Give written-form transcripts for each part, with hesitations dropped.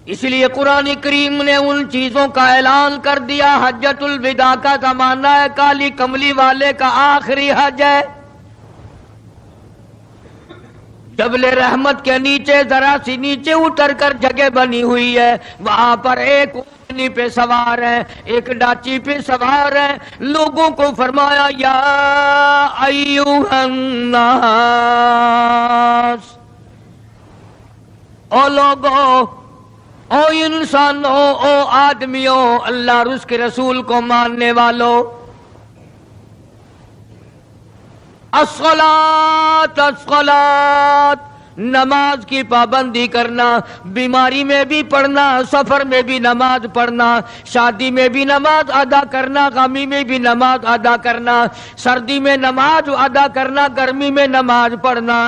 اس لیے قرآن کریم نے ان چیزوں کا اعلان کر دیا. حجۃ الوداع کا زمانہ ہے، کالی کملی والے کا آخری حج ہے. جبل رحمت کے نیچے ذرا سی نیچے اتر کر جگہ بنی ہوئی ہے، وہاں پر ایک اونٹنی پہ سوار ہے، ایک ڈاچی پہ سوار ہے. لوگوں کو فرمایا یا ایھا الناس، او لوگو، او انسانوں، او آدمیوں، اللہ اور اس کے رسول کو ماننے والوں، الصلاۃ الصلاۃ، نماز کی پابندی کرنا، بیماری میں بھی پڑھنا، سفر میں بھی نماز پڑھنا، شادی میں بھی نماز ادا کرنا، غمی میں بھی نماز ادا کرنا، سردی میں نماز ادا کرنا، گرمی میں نماز پڑھنا.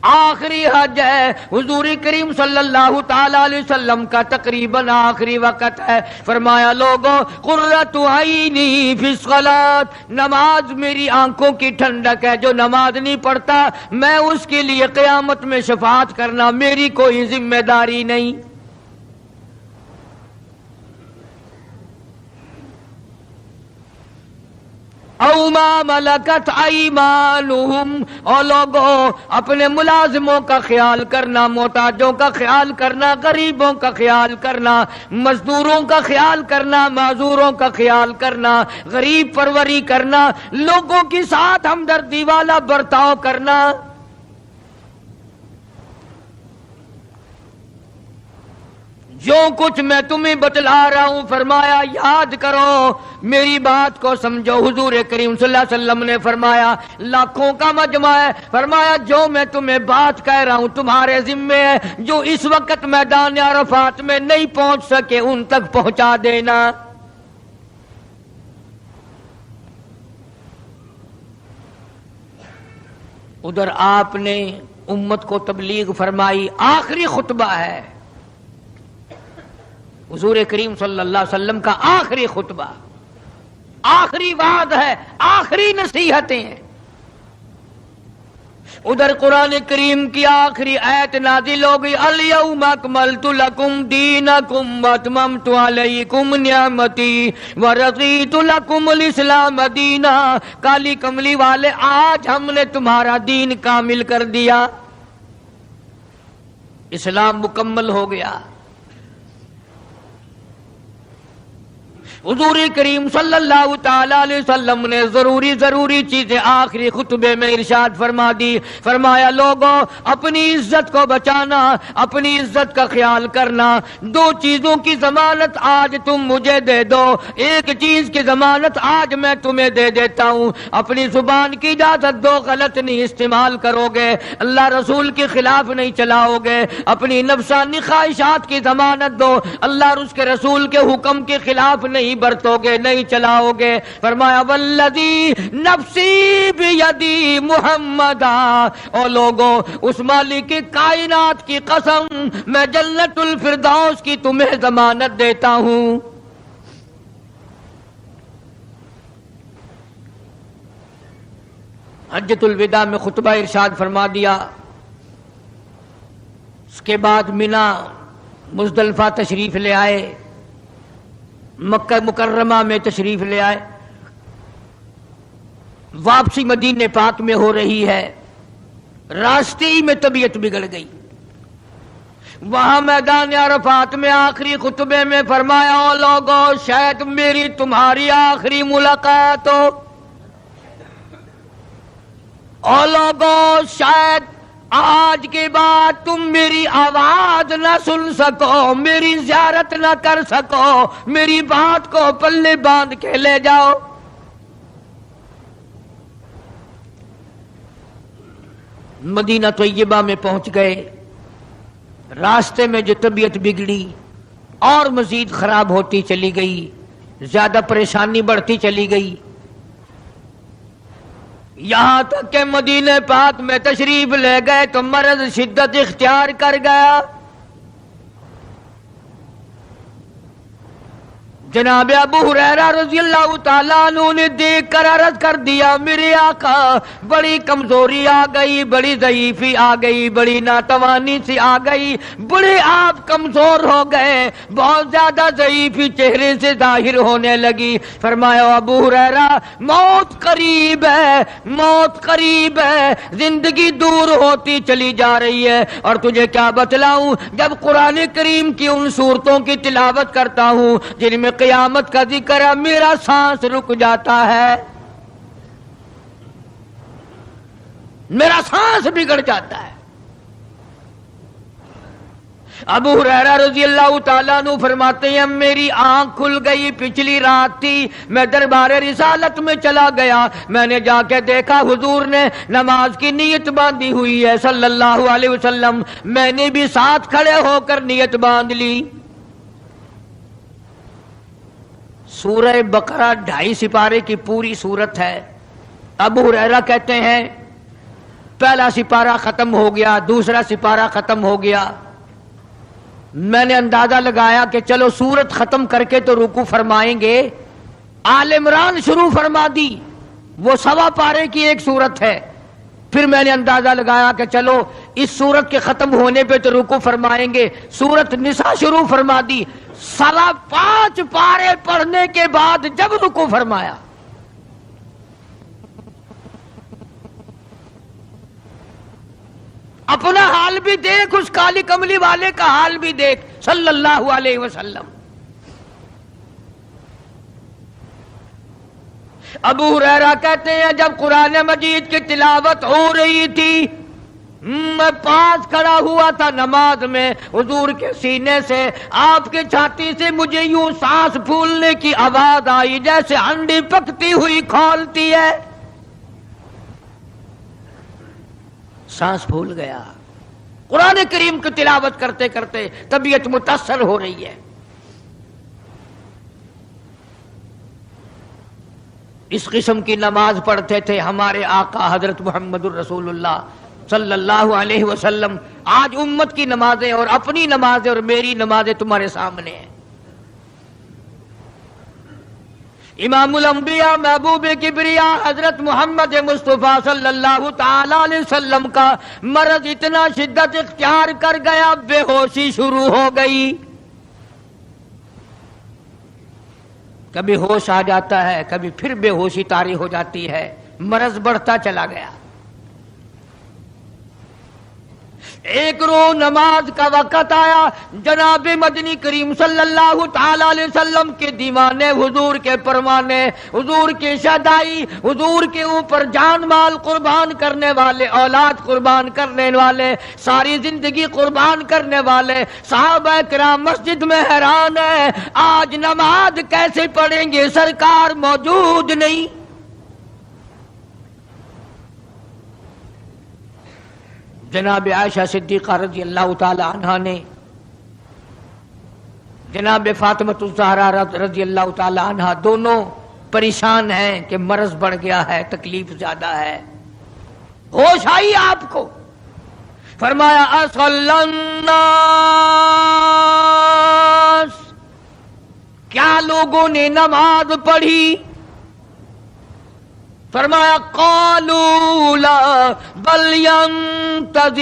آخری حج ہے. حضور کریم صلی اللہ تعالی علیہ وسلم کا تقریباً آخری وقت ہے. فرمایا لوگوں، قرۃ عینی فی الصلاۃ، نماز میری آنکھوں کی ٹھنڈک ہے. جو نماز نہیں پڑھتا میں اس کے لیے قیامت میں شفاعت کرنا میری کوئی ذمہ داری نہیں. او ما ملکت ایمانہم، اور لوگوں اپنے ملازموں کا خیال کرنا، محتاجوں کا خیال کرنا، غریبوں کا خیال کرنا، مزدوروں کا خیال کرنا، معذوروں کا خیال کرنا، غریب پروری کرنا، لوگوں کے ساتھ ہمدردی والا برتاؤ کرنا. جو کچھ میں تمہیں بتلا رہا ہوں فرمایا یاد کرو، میری بات کو سمجھو. حضور کریم صلی اللہ علیہ وسلم نے فرمایا لاکھوں کا مجمع ہے، فرمایا جو میں تمہیں بات کہہ رہا ہوں تمہارے ذمے ہے. جو اس وقت میدان عرفات میں نہیں پہنچ سکے ان تک پہنچا دینا. ادھر آپ نے امت کو تبلیغ فرمائی. آخری خطبہ ہے حضور کریم صلی اللہ علیہ وسلم کا، آخری خطبہ، آخری وعد ہے، آخری نصیحتیں ہیں. ادھر قرآن کریم کی آخری آیت نازل ہو گئی، الیوم اکملت لکم دینکم واتممت علیکم نعمتی ورضیت لکم الاسلام دینا. کالی کملی والے، آج ہم نے تمہارا دین کامل کر دیا، اسلام مکمل ہو گیا. حضور کریم صلی اللہ تعالی علیہ وسلم نے ضروری چیزیں آخری خطبے میں ارشاد فرما دی. فرمایا لوگوں اپنی عزت کو بچانا، اپنی عزت کا خیال کرنا. دو چیزوں کی ضمانت آج تم مجھے دے دو، ایک چیز کی ضمانت آج میں تمہیں دے دیتا ہوں. اپنی زبان کی اجازت دو، غلط نہیں استعمال کرو گے، اللہ رسول کے خلاف نہیں چلاؤ گے. اپنی نفسانی خواہشات کی ضمانت دو، اللہ اور اس کے رسول کے حکم کے خلاف نہیں برتو گے، نہیں چلاؤ گے. فرمایا والذی نفسی بیدی محمدا، او لوگوں اس مالک کائنات کی قسم میں جنت الفردوس کی تمہیں ضمانت دیتا ہوں. حجۃ الوداع میں خطبہ ارشاد فرما دیا. اس کے بعد مینا مزدلفہ تشریف لے آئے، مکہ مکرمہ میں تشریف لے آئے. واپسی مدینہ پاک میں ہو رہی ہے، راستے ہی میں طبیعت بگڑ گئی. وہاں میدان عرفات میں آخری خطبے میں فرمایا او لوگوں شاید میری تمہاری آخری ملاقات ہو. او لوگوں شاید آج کے بعد تم میری آواز نہ سن سکو، میری زیارت نہ کر سکو، میری بات کو پلے باندھ کے لے جاؤ. مدینہ طیبہ میں پہنچ گئے. راستے میں جو طبیعت بگڑی اور مزید خراب ہوتی چلی گئی، زیادہ پریشانی بڑھتی چلی گئی، یہاں تک کہ مدینہ پاک میں تشریف لے گئے تو مرض شدت اختیار کر گیا. جناب ابو ہریرہ رضی اللہ تعالیٰ عنہ نے دیکھ کر عرض کر دیا میرے آقا بڑی کمزوری آ گئی، بڑی ضعیفی آ گئی، بڑی ناتوانی سی آ گئی، بڑے آپ کمزور ہو گئے، بہت زیادہ ضعیفی چہرے سے ظاہر ہونے لگی۔ فرمایا ابو ہریرہ موت قریب ہے، موت قریب ہے، زندگی دور ہوتی چلی جا رہی ہے، اور تجھے کیا بتلاؤں، جب قرآن کریم کی ان صورتوں کی تلاوت کرتا ہوں جن میں قیامت کا ذکر ہے، میرا سانس رک جاتا ہے، میرا سانس بگڑ جاتا ہے۔ ابو ہریرہ رضی اللہ تعالیٰ عنہ فرماتے ہیں میری آنکھ کھل گئی، پچھلی رات تھی، میں دربار رسالت میں چلا گیا، میں نے جا کے دیکھا حضور نے نماز کی نیت باندھی ہوئی ہے صلی اللہ علیہ وسلم، میں نے بھی ساتھ کھڑے ہو کر نیت باندھ لی۔ سورہ بقرہ 2.5 سپارے کی پوری سورت ہے۔ ابو ہریرہ کہتے ہیں پہلا سپارہ ختم ہو گیا، دوسرا سپارہ ختم ہو گیا، میں نے اندازہ لگایا کہ چلو سورت ختم کر کے تو رکوع فرمائیں گے، آل عمران شروع فرما دی، وہ 1.25 پارے کی ایک سورت ہے۔ پھر میں نے اندازہ لگایا کہ چلو اس سورت کے ختم ہونے پہ تو رکوع فرمائیں گے، سورت نساء شروع فرما دی، 5.25 پارے پڑھنے کے بعد جب رکوع فرمایا اپنا حال بھی دیکھ، اس کالی کملی والے کا حال بھی دیکھ صلی اللہ علیہ وسلم۔ ابو ہریرہ کہتے ہیں جب قرآن مجید کی تلاوت ہو رہی تھی میں پاس کھڑا ہوا تھا نماز میں، حضور کے سینے سے، آپ کے چھاتی سے مجھے یوں سانس پھولنے کی آواز آئی جیسے ہنڈی پکتی ہوئی کھولتی ہے، سانس پھول گیا۔ قرآن کریم کی تلاوت کرتے کرتے طبیعت متاثر ہو رہی ہے۔ اس قسم کی نماز پڑھتے تھے ہمارے آقا حضرت محمد الرسول اللہ صلی اللہ علیہ وسلم۔ آج امت کی نمازیں اور اپنی نمازیں اور میری نمازیں تمہارے سامنے ہیں۔ امام الانبیاء محبوب کبریا حضرت محمد مصطفیٰ صلی اللہ تعالی علیہ وسلم کا مرض اتنا شدت اختیار کر گیا، بے ہوشی شروع ہو گئی، کبھی ہوش آ جاتا ہے، کبھی پھر بے ہوشی طاری ہو جاتی ہے، مرض بڑھتا چلا گیا۔ ایک روز نماز کا وقت آیا، جناب مدنی کریم صلی اللہ تعالی علیہ وسلم کے دیوانے، حضور کے پروانے، حضور کی شہدائی، حضور کے اوپر جان مال قربان کرنے والے، اولاد قربان کرنے والے، ساری زندگی قربان کرنے والے صحابہ کرام مسجد میں حیران ہیں، آج نماز کیسے پڑھیں گے، سرکار موجود نہیں۔ جناب عائشہ صدیقہ رضی اللہ تعالی عنہا نے جناب فاطمۃ الزہرا رضی اللہ تعالی عنہا دونوں پریشان ہیں کہ مرض بڑھ گیا ہے، تکلیف زیادہ ہے۔ ہوش آئی آپ کو، فرمایا اصلی الناس، کیا لوگوں نے نماز پڑھی؟ فرمایا قالوا لا بل ينتظرونك،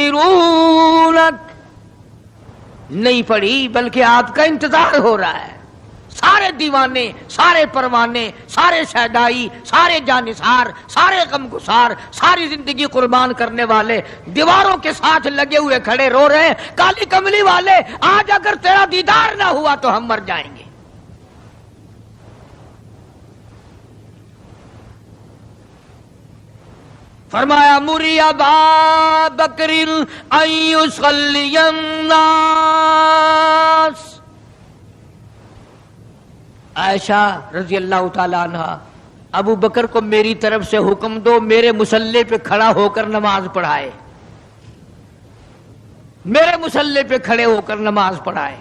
نہیں پڑھی بلکہ آپ کا انتظار ہو رہا ہے۔ سارے دیوانے، سارے پروانے، سارے شہدائی، سارے جانثار، سارے غمگسار، ساری زندگی قربان کرنے والے دیواروں کے ساتھ لگے ہوئے کھڑے رو رہے ہیں، کالی کملی والے آج اگر تیرا دیدار نہ ہوا تو ہم مر جائیں گے۔ فرمایا مری ابا بکر ان یصلی الناس، عائشہ رضی اللہ تعالی عنہا، ابو بکر کو میری طرف سے حکم دو میرے مصلی پہ کھڑا ہو کر نماز پڑھائے، میرے مصلی پہ کھڑے ہو کر نماز پڑھائے۔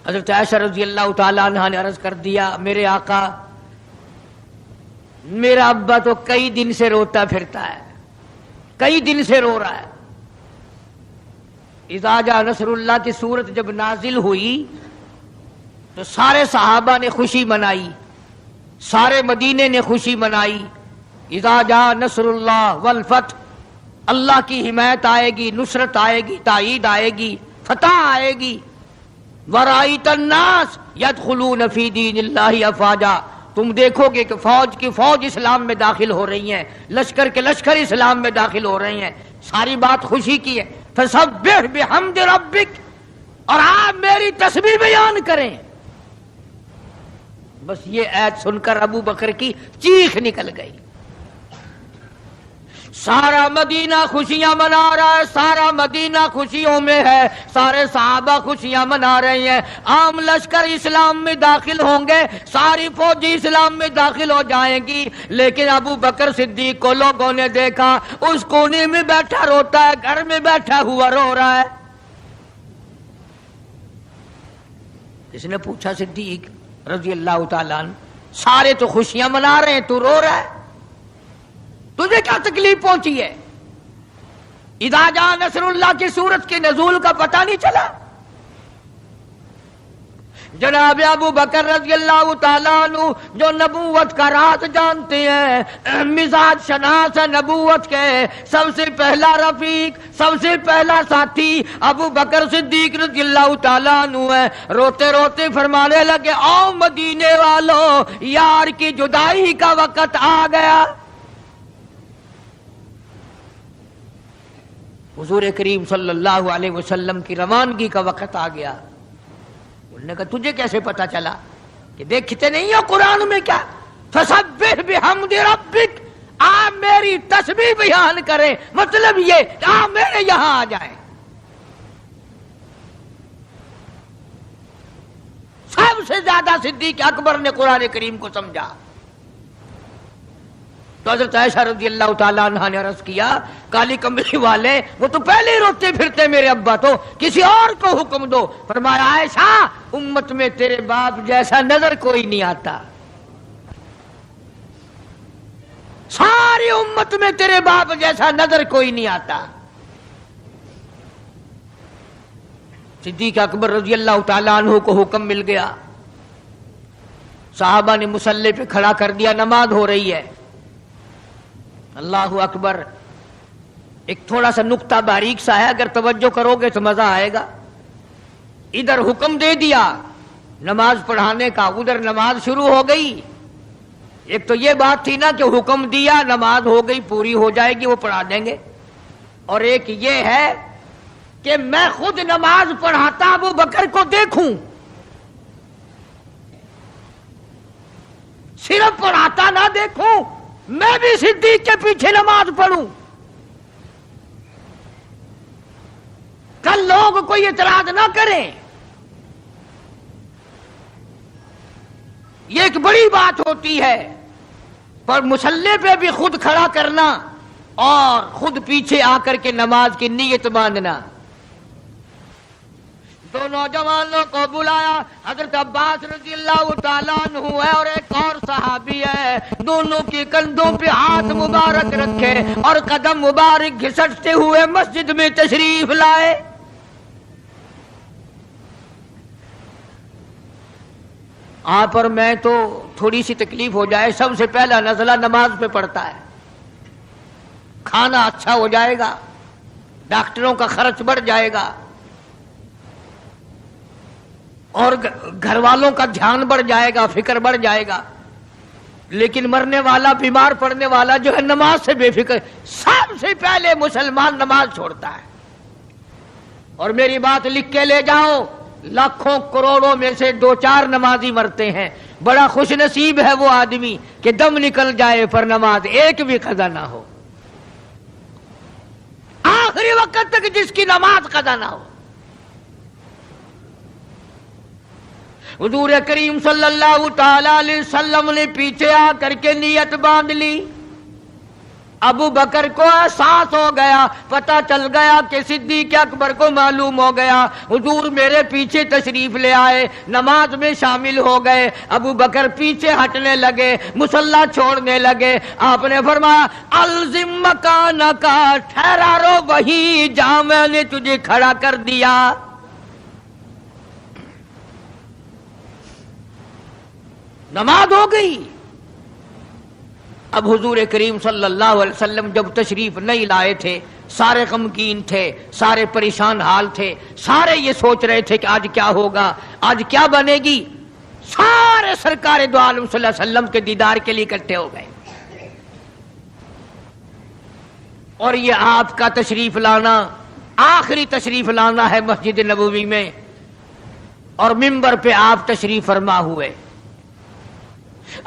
حضرت عائشہ رضی اللہ تعالی عنہا نے عرض کر دیا میرے آقا میرا ابا تو کئی دن سے روتا پھرتا ہے، کئی دن سے رو رہا ہے۔ اذا جاء نصر اللہ کی سورت جب نازل ہوئی تو سارے صحابہ نے خوشی منائی، سارے مدینے نے خوشی منائی۔ اذا جاء نصر اللہ والفتح، اللہ کی حمایت آئے گی، نصرت آئے گی، تائید آئے گی، فتح آئے گی۔ ورأیت الناس یدخلون فی دین اللہ افواجا، تم دیکھو گے کہ فوج کی فوج اسلام میں داخل ہو رہی ہیں، لشکر کے لشکر اسلام میں داخل ہو رہے ہیں۔ ساری بات خوشی کی ہے۔ فسبح بحمد ربک، اور آپ میری تسبیح بیان کریں۔ بس یہ آیت سن کر ابو بکر کی چیخ نکل گئی۔ سارا مدینہ خوشیاں منا رہا ہے، سارا مدینہ خوشیوں میں ہے، سارے صحابہ خوشیاں منا رہے ہیں۔ عام لشکر اسلام میں داخل ہوں گے، ساری فوجی اسلام میں داخل ہو جائیں گی، لیکن ابو بکر صدیق کو لوگوں نے دیکھا اس کونے میں بیٹھا روتا ہے، گھر میں بیٹھا ہوا رو رہا ہے۔ اس نے پوچھا صدیق رضی اللہ تعالیٰ عنہ، سارے تو خوشیاں منا رہے ہیں، تو رو رہا ہے، تجھے کیا تکلیف پہنچی ہے؟ اذا جاء نصر اللہ کی سورت کے نزول کا پتہ نہیں چلا؟ جناب ابو بکر رضی اللہ تعالیٰ عنہ جو نبوت کا راز جانتے ہیں، مزاج شناس نبوت کے، سب سے پہلا رفیق، سب سے پہلا ساتھی ابو بکر صدیق رضی اللہ تعالیٰ عنہ ہے۔ روتے روتے فرمانے لگے، او مدینے والوں، یار کی جدائی کا وقت آ گیا۔ حضور کریم صلی اللہ علیہ وسلم کی روانگی کا وقت آ گیا۔ انہوں نے کہا تجھے کیسے پتا چلا؟ کہ دیکھتے نہیں ہو قرآن میں کیا؟ فسبح بحمد ربک، آپ میری تسبیح بیان کریں، مطلب یہ کہ آپ میرے یہاں آ جائیں۔ سب سے زیادہ صدیق اکبر نے قرآن کریم کو سمجھا۔ تو حضرت عائشہ رضی اللہ تعالیٰ عنہ نے عرض کیا، کالی کمبلی والے وہ تو پہلے ہی روتے پھرتے میرے ابا، تو کسی اور کو حکم دو۔ فرمایا عائشہ، امت میں تیرے باپ جیسا نظر کوئی نہیں آتا، ساری امت میں تیرے باپ جیسا نظر کوئی نہیں آتا۔ صدیق اکبر رضی اللہ تعالیٰ عنہ کو حکم مل گیا، صحابہ نے مصلی پہ کھڑا کر دیا، نماز ہو رہی ہے۔ اللہ اکبر، ایک تھوڑا سا نقطہ باریک سا ہے، اگر توجہ کرو گے تو مزہ آئے گا۔ ادھر حکم دے دیا نماز پڑھانے کا، ادھر نماز شروع ہو گئی۔ ایک تو یہ بات تھی نا کہ حکم دیا، نماز ہو گئی، پوری ہو جائے گی، وہ پڑھا دیں گے، اور ایک یہ ہے کہ میں خود نماز پڑھاتا ابو بکر کو دیکھوں، صرف پڑھاتا نہ دیکھوں، میں بھی صدیق کے پیچھے نماز پڑھوں، کل لوگ کوئی اعتراض نہ کریں۔ یہ ایک بڑی بات ہوتی ہے، پر مصلی پہ بھی خود کھڑا کرنا اور خود پیچھے آ کر کے نماز کی نیت باندھنا۔ دو نوجوانوں کو بلایا، حضرت عباس رضی اللہ تعالیٰ عنہ ہے اور ایک اور صحابی ہے، دونوں کے کندھوں پہ ہاتھ مبارک رکھے اور قدم مبارک گھسٹتے ہوئے مسجد میں تشریف لائے۔ آپ اور میں تو تھوڑی سی تکلیف ہو جائے، سب سے پہلا نزلہ نماز پہ پڑتا ہے، کھانا اچھا ہو جائے گا، ڈاکٹروں کا خرچ بڑھ جائے گا، اور گھر والوں کا دھیان بڑھ جائے گا، فکر بڑھ جائے گا، لیکن مرنے والا، بیمار پڑنے والا جو ہے نماز سے بے فکر، سب سے پہلے مسلمان نماز چھوڑتا ہے۔ اور میری بات لکھ کے لے جاؤ، لاکھوں کروڑوں میں سے 2-4 نمازی مرتے ہیں، بڑا خوش نصیب ہے وہ آدمی کہ دم نکل جائے پر نماز ایک بھی قضا نہ ہو، آخری وقت تک جس کی نماز قضا نہ ہو۔ حضور کریم صلی اللہ تعالی علیہ وسلم نے پیچھے آ کر کے نیت باندھ لی۔ ابو بکر کو احساس ہو گیا، پتہ چل گیا کہ صدیق اکبر کو معلوم ہو گیا، حضور میرے پیچھے تشریف لے آئے، نماز میں شامل ہو گئے۔ ابو بکر پیچھے ہٹنے لگے، مصلی چھوڑنے لگے۔ آپ نے فرمایا الزم مکانک، ٹھہرا رو وہیں جہاں میں نے تجھے کھڑا کر دیا۔ نماز ہو گئی۔ اب حضور کریم صلی اللہ علیہ وسلم جب تشریف نہیں لائے تھے، سارے غمگین تھے، سارے پریشان حال تھے، سارے یہ سوچ رہے تھے کہ آج کیا ہوگا، آج کیا بنے گی۔ سارے سرکار دو عالم صلی اللہ علیہ وسلم کے دیدار کے لیے اکٹھے ہو گئے، اور یہ آپ کا تشریف لانا، آخری تشریف لانا ہے مسجد نبوی میں، اور منبر پہ آپ تشریف فرما ہوئے۔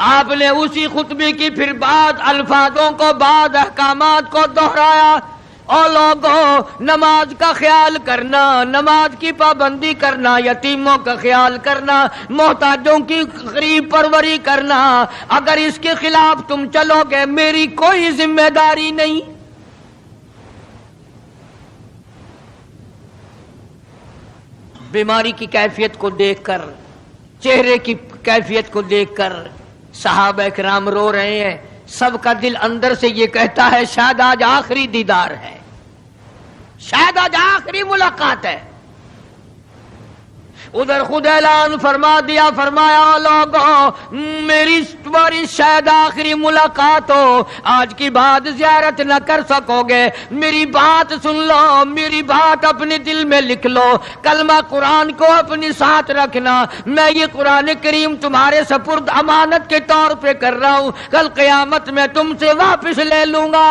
آپ نے اسی خطبے کی پھر بعد الفاظوں کو، بعد احکامات کو دہرایا، اور لوگوں نماز کا خیال کرنا، نماز کی پابندی کرنا، یتیموں کا خیال کرنا، محتاجوں کی غریب پروری کرنا، اگر اس کے خلاف تم چلو گے میری کوئی ذمہ داری نہیں۔ بیماری کی کیفیت کو دیکھ کر، چہرے کی کیفیت کو دیکھ کر صحابہ کرام رو رہے ہیں، سب کا دل اندر سے یہ کہتا ہے شاید آج آخری دیدار ہے، شاید آج آخری ملاقات ہے۔ ادھر خود اعلان فرما دیا، فرمایا لوگوں میری تمہاری شاید آخری ملاقات ہو، آج کی بات زیارت نہ کر سکو گے، میری بات سن لو، میری بات اپنے دل میں لکھ لو، کلمہ قرآن کو اپنے ساتھ رکھنا، میں یہ قرآن کریم تمہارے سپرد امانت کے طور پہ کر رہا ہوں، کل قیامت میں تم سے واپس لے لوں گا۔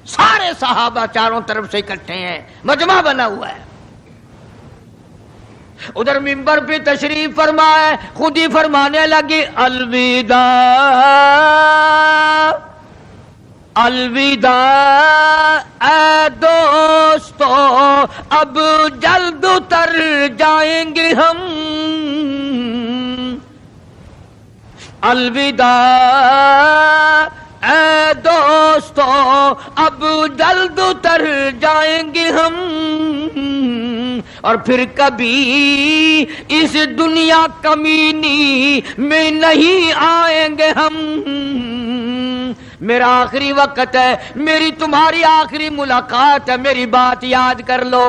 سارے صحابہ چاروں طرف سے اکٹھے ہیں، مجمع بنا ہوا ہے۔ ادھر منبر پہ تشریف فرمائے، خود ہی فرمانے لگی الوداع الوداع اے دوستو، اب جلد اتر جائیں گے ہم، الوداع اے دوستو اب جلد اتر جائیں گے ہم، اور پھر کبھی اس دنیا کمینی میں نہیں آئیں گے ہم، میرا آخری وقت ہے، میری تمہاری آخری ملاقات ہے، میری بات یاد کر لو۔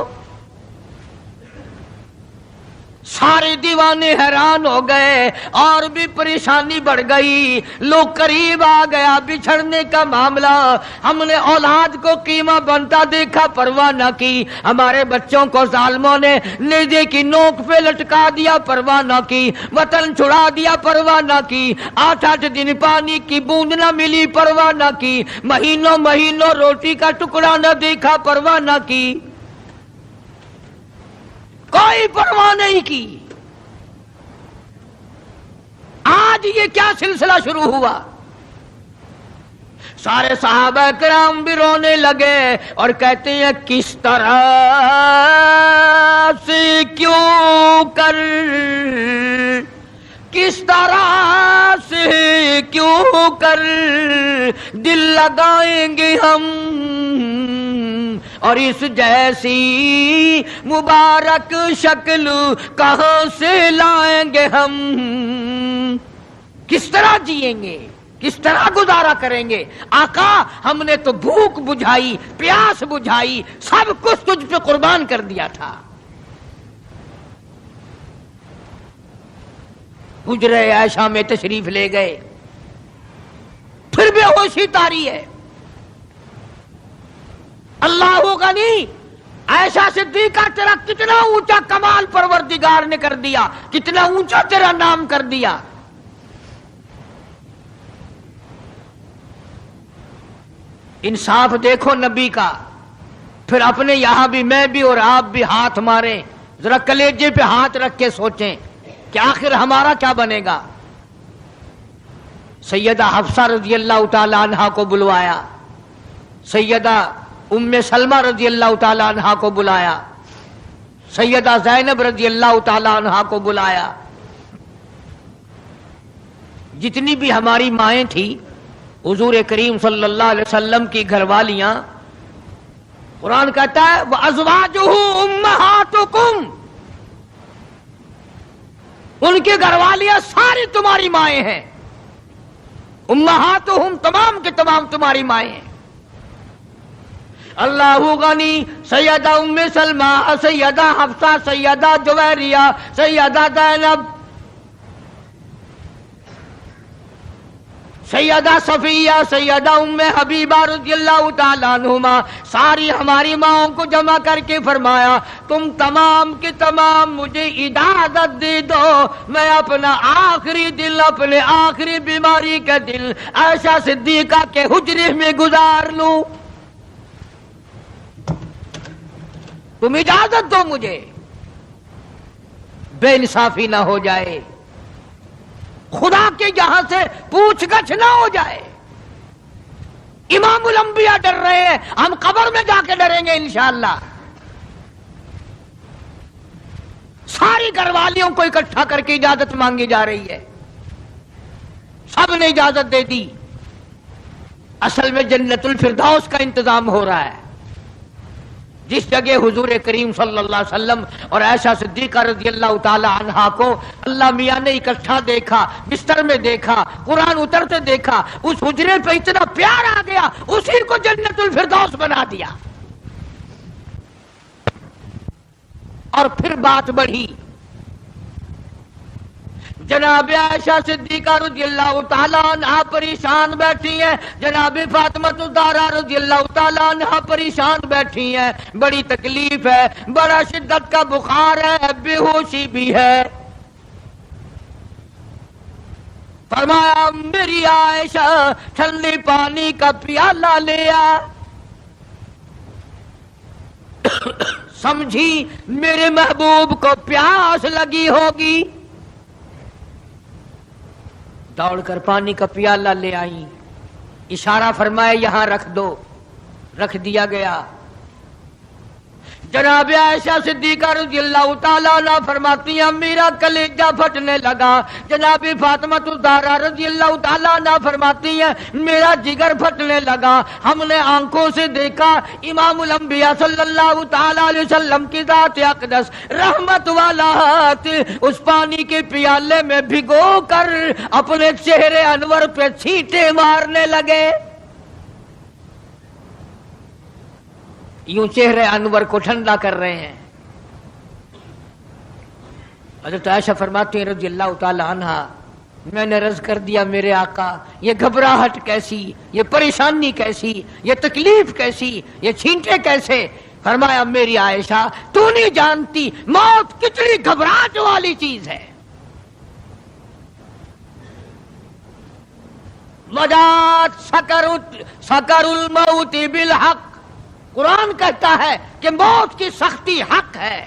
سارے دیوانے حیران ہو گئے، اور بھی پریشانی بڑھ گئی، لوگ قریب آ گیا بچھڑنے کا معاملہ، ہم نے اولاد کو قیمہ بنتا دیکھا پرواہ نہ کی، ہمارے بچوں کو ظالموں نے نیزے کی نوک پہ لٹکا دیا پرواہ نہ کی، وطن چھڑا دیا پرواہ نہ کی، 8 دن پانی کی بوند نہ ملی پرواہ نہ کی، مہینوں مہینوں روٹی کا ٹکڑا نہ دیکھا پرواہ نہ کی، کوئی پرواہ نہیں کی۔ آج یہ کیا سلسلہ شروع ہوا؟ سارے صحابہ کرام بھی رونے لگے اور کہتے ہیں کس طرح سے کیوں کر، کس طرح سے کیوں کر دل لگائیں گے ہم، اور اس جیسی مبارک شکل کہاں سے لائیں گے ہم، کس طرح جئیں گے، کس طرح گزارا کریں گے؟ آقا ہم نے تو بھوک بجھائی، پیاس بجھائی، سب کچھ تجھ پہ قربان کر دیا تھا۔ حجرہ عائشہ میں تشریف لے گئے، پھر بے ہوشی طاری ہے۔ اللہ غنی، عائشہ صدیقہ تیرا کتنا اونچا کمال پروردگار نے کر دیا، کتنا اونچا تیرا نام کر دیا۔ انصاف دیکھو نبی کا، پھر اپنے یہاں بھی میں بھی اور آپ بھی ہاتھ ماریں، ذرا کلیجے پہ ہاتھ رکھ کے سوچیں کہ آخر ہمارا کیا بنے گا۔ سیدہ حفصہ رضی اللہ تعالی عنہا کو بلوایا، سیدہ ام سلمہ رضی اللہ تعالی عنہا کو بلایا، سیدہ زینب رضی اللہ تعالی عنہا کو بلایا، جتنی بھی ہماری مائیں تھیں، حضور کریم صلی اللہ علیہ وسلم کی گھر والیاں، قرآن کہتا ہے وَأَزْوَاجُهُ أُمَّهَاتُكُمْ، ان کی گھر والیاں ساری تمہاری مائیں ہیں، امہاتہم تمام کے تمام تمہاری مائیں ہیں۔ اللہ غنی، سیدہ ام سلمہ، سیدہ حفصہ، سیدہ جویریہ، سیدہ زینب، سیدہ صفیہ، سیدہ ام حبیبہ رضی اللہ تعالیٰ عنہما، ساری ہماری ماؤں کو جمع کر کے فرمایا تم تمام کے تمام مجھے اجازت دے دو، میں اپنا آخری دل، اپنے آخری بیماری کا دل عائشہ صدیقہ کے حجرے میں گزار لوں، تم اجازت دو مجھے، بے انصافی نہ ہو جائے، خدا کے یہاں سے پوچھ گچھ نہ ہو جائے۔ امام الانبیاء ڈر رہے ہیں، ہم قبر میں جا کے ڈریں گے انشاءاللہ۔ ساری گھر والیوں کو اکٹھا کر کے اجازت مانگی جا رہی ہے، سب نے اجازت دے دی۔ اصل میں جنت الفردوس کا انتظام ہو رہا ہے، جس جگہ حضور کریم صلی اللہ علیہ وسلم اور عائشہ صدیقہ رضی اللہ تعالی عنہا کو اللہ میاں نے اکٹھا دیکھا، بستر میں دیکھا، قرآن اترتے دیکھا، اس حجرے پہ اتنا پیار آ گیا، اسی کو جنت الفردوس بنا دیا۔ اور پھر بات بڑھی، جناب عائشہ صدیقہ رضی اللہ تعالیٰ عنہ پریشان بیٹھی ہیں، جناب فاطمہ الزہرا رضی اللہ تعالیٰ عنہ پریشان بیٹھی ہیں، بڑی تکلیف ہے، بڑا شدت کا بخار ہے، بے ہوشی بھی ہے۔ فرمایا میری عائشہ ٹھنڈے پانی کا پیالہ لے آ، سمجھی میرے محبوب کو پیاس لگی ہوگی، دوڑ کر پانی کا پیالہ لے آئی، اشارہ فرمایا یہاں رکھ دو، رکھ دیا گیا۔ جناب عائشہ صدیقہ رضی اللہ تعالیٰ عنہ فرماتی ہیں میرا کلیجہ پھٹنے لگا، جناب فاطمہ الزہرا رضی اللہ تعالیٰ عنہ فرماتی ہیں میرا جگر پھٹنے لگا، ہم نے آنکھوں سے دیکھا امام الانبیاء صلی اللہ تعالیٰ علیہ وسلم کی ذات اقدس رحمت والا ہاتھ اس پانی کے پیالے میں بھگو کر اپنے چہرے انور پہ چھینٹے مارنے لگے، یوں چہرے انور کو ٹھنڈا کر رہے ہیں۔ حضرت عائشہ فرماتی ہیں رضی اللہ تعالی عنہا میں نے عرض کر دیا میرے آقا یہ گھبراہٹ کیسی، یہ پریشانی کیسی، یہ تکلیف کیسی، یہ چھینٹے کیسے؟ فرمایا میری عائشہ تو نہیں جانتی موت کتنی گھبراہٹ والی چیز ہے، وجات سکر الموت بالحق، قرآن کہتا ہے کہ موت کی سختی حق ہے۔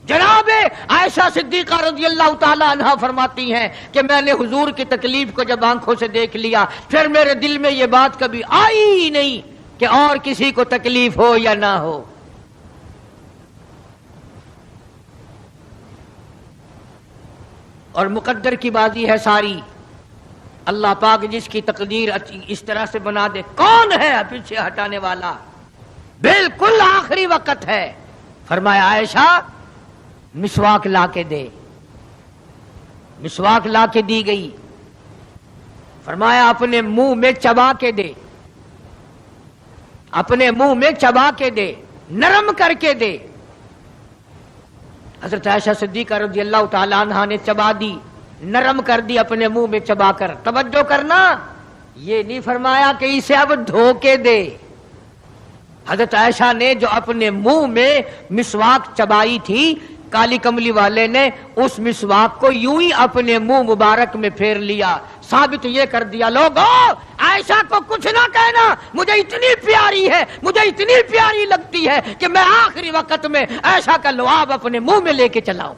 جناب عائشہ صدیقہ رضی اللہ تعالی عنہا فرماتی ہیں کہ میں نے حضور کی تکلیف کو جب آنکھوں سے دیکھ لیا پھر میرے دل میں یہ بات کبھی آئی ہی نہیں کہ اور کسی کو تکلیف ہو یا نہ ہو۔ اور مقدر کی بازی ہے ساری، اللہ پاک جس کی تقدیر اس طرح سے بنا دے، کون ہے پیچھے ہٹانے والا؟ بالکل آخری وقت ہے۔ فرمایا عائشہ مسواک لا کے دے، مسواک لا کے دی گئی۔ فرمایا اپنے منہ میں چبا کے دے، اپنے منہ میں چبا کے دے، نرم کر کے دے۔ حضرت عائشہ صدیقہ رضی اللہ تعالی عنہا نے چبا دی، نرم کر دی اپنے منہ میں چبا کر۔ توجہ کرنا، یہ نہیں فرمایا کہ اسے اب دھو کے دے۔ حضرت عائشہ نے جو اپنے منہ میں مسواک چبائی تھی، کالی کملی والے نے اس مسواک کو یوں ہی اپنے منہ مبارک میں پھیر لیا، ثابت یہ کر دیا لوگوں عائشہ کو کچھ نہ کہنا، مجھے اتنی پیاری ہے، مجھے اتنی پیاری لگتی ہے کہ میں آخری وقت میں عائشہ کا لعاب اپنے منہ میں لے کے چلاؤں۔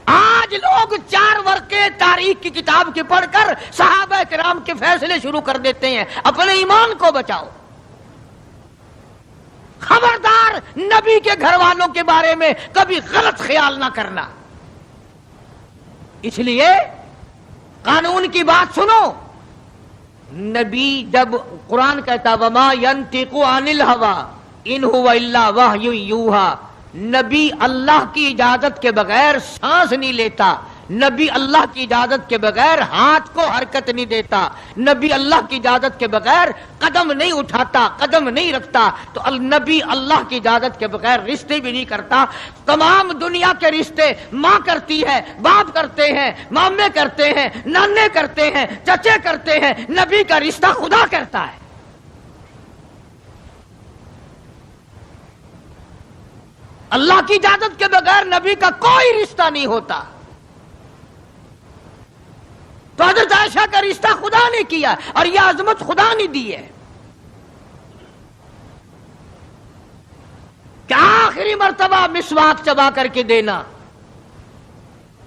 آج لوگ 4 ورقے تاریخ کی کتاب کے پڑھ کر صحابہ کرام کے فیصلے شروع کر دیتے ہیں، اپنے ایمان کو بچاؤ۔ خبردار نبی کے گھر والوں کے بارے میں کبھی غلط خیال نہ کرنا۔ اس لیے قانون کی بات سنو، نبی جب قرآن کہتا وما ينطق عن الهوى ان هو الا وحی یوحی، نبی اللہ کی اجازت کے بغیر سانس نہیں لیتا، نبی اللہ کی اجازت کے بغیر ہاتھ کو حرکت نہیں دیتا، نبی اللہ کی اجازت کے بغیر قدم نہیں اٹھاتا، قدم نہیں رکھتا، تو نبی اللہ کی اجازت کے بغیر رشتے بھی نہیں کرتا۔ تمام دنیا کے رشتے ماں کرتی ہے، باپ کرتے ہیں، مامے کرتے ہیں، نانے کرتے ہیں، چچے کرتے ہیں، نبی کا رشتہ خدا کرتا ہے۔ اللہ کی اجازت کے بغیر نبی کا کوئی رشتہ نہیں ہوتا۔ تو حضرت عائشہ کا رشتہ خدا نے کیا اور یہ عظمت خدا نے دی ہے کہ آخری مرتبہ مسواک چبا کر کے دینا،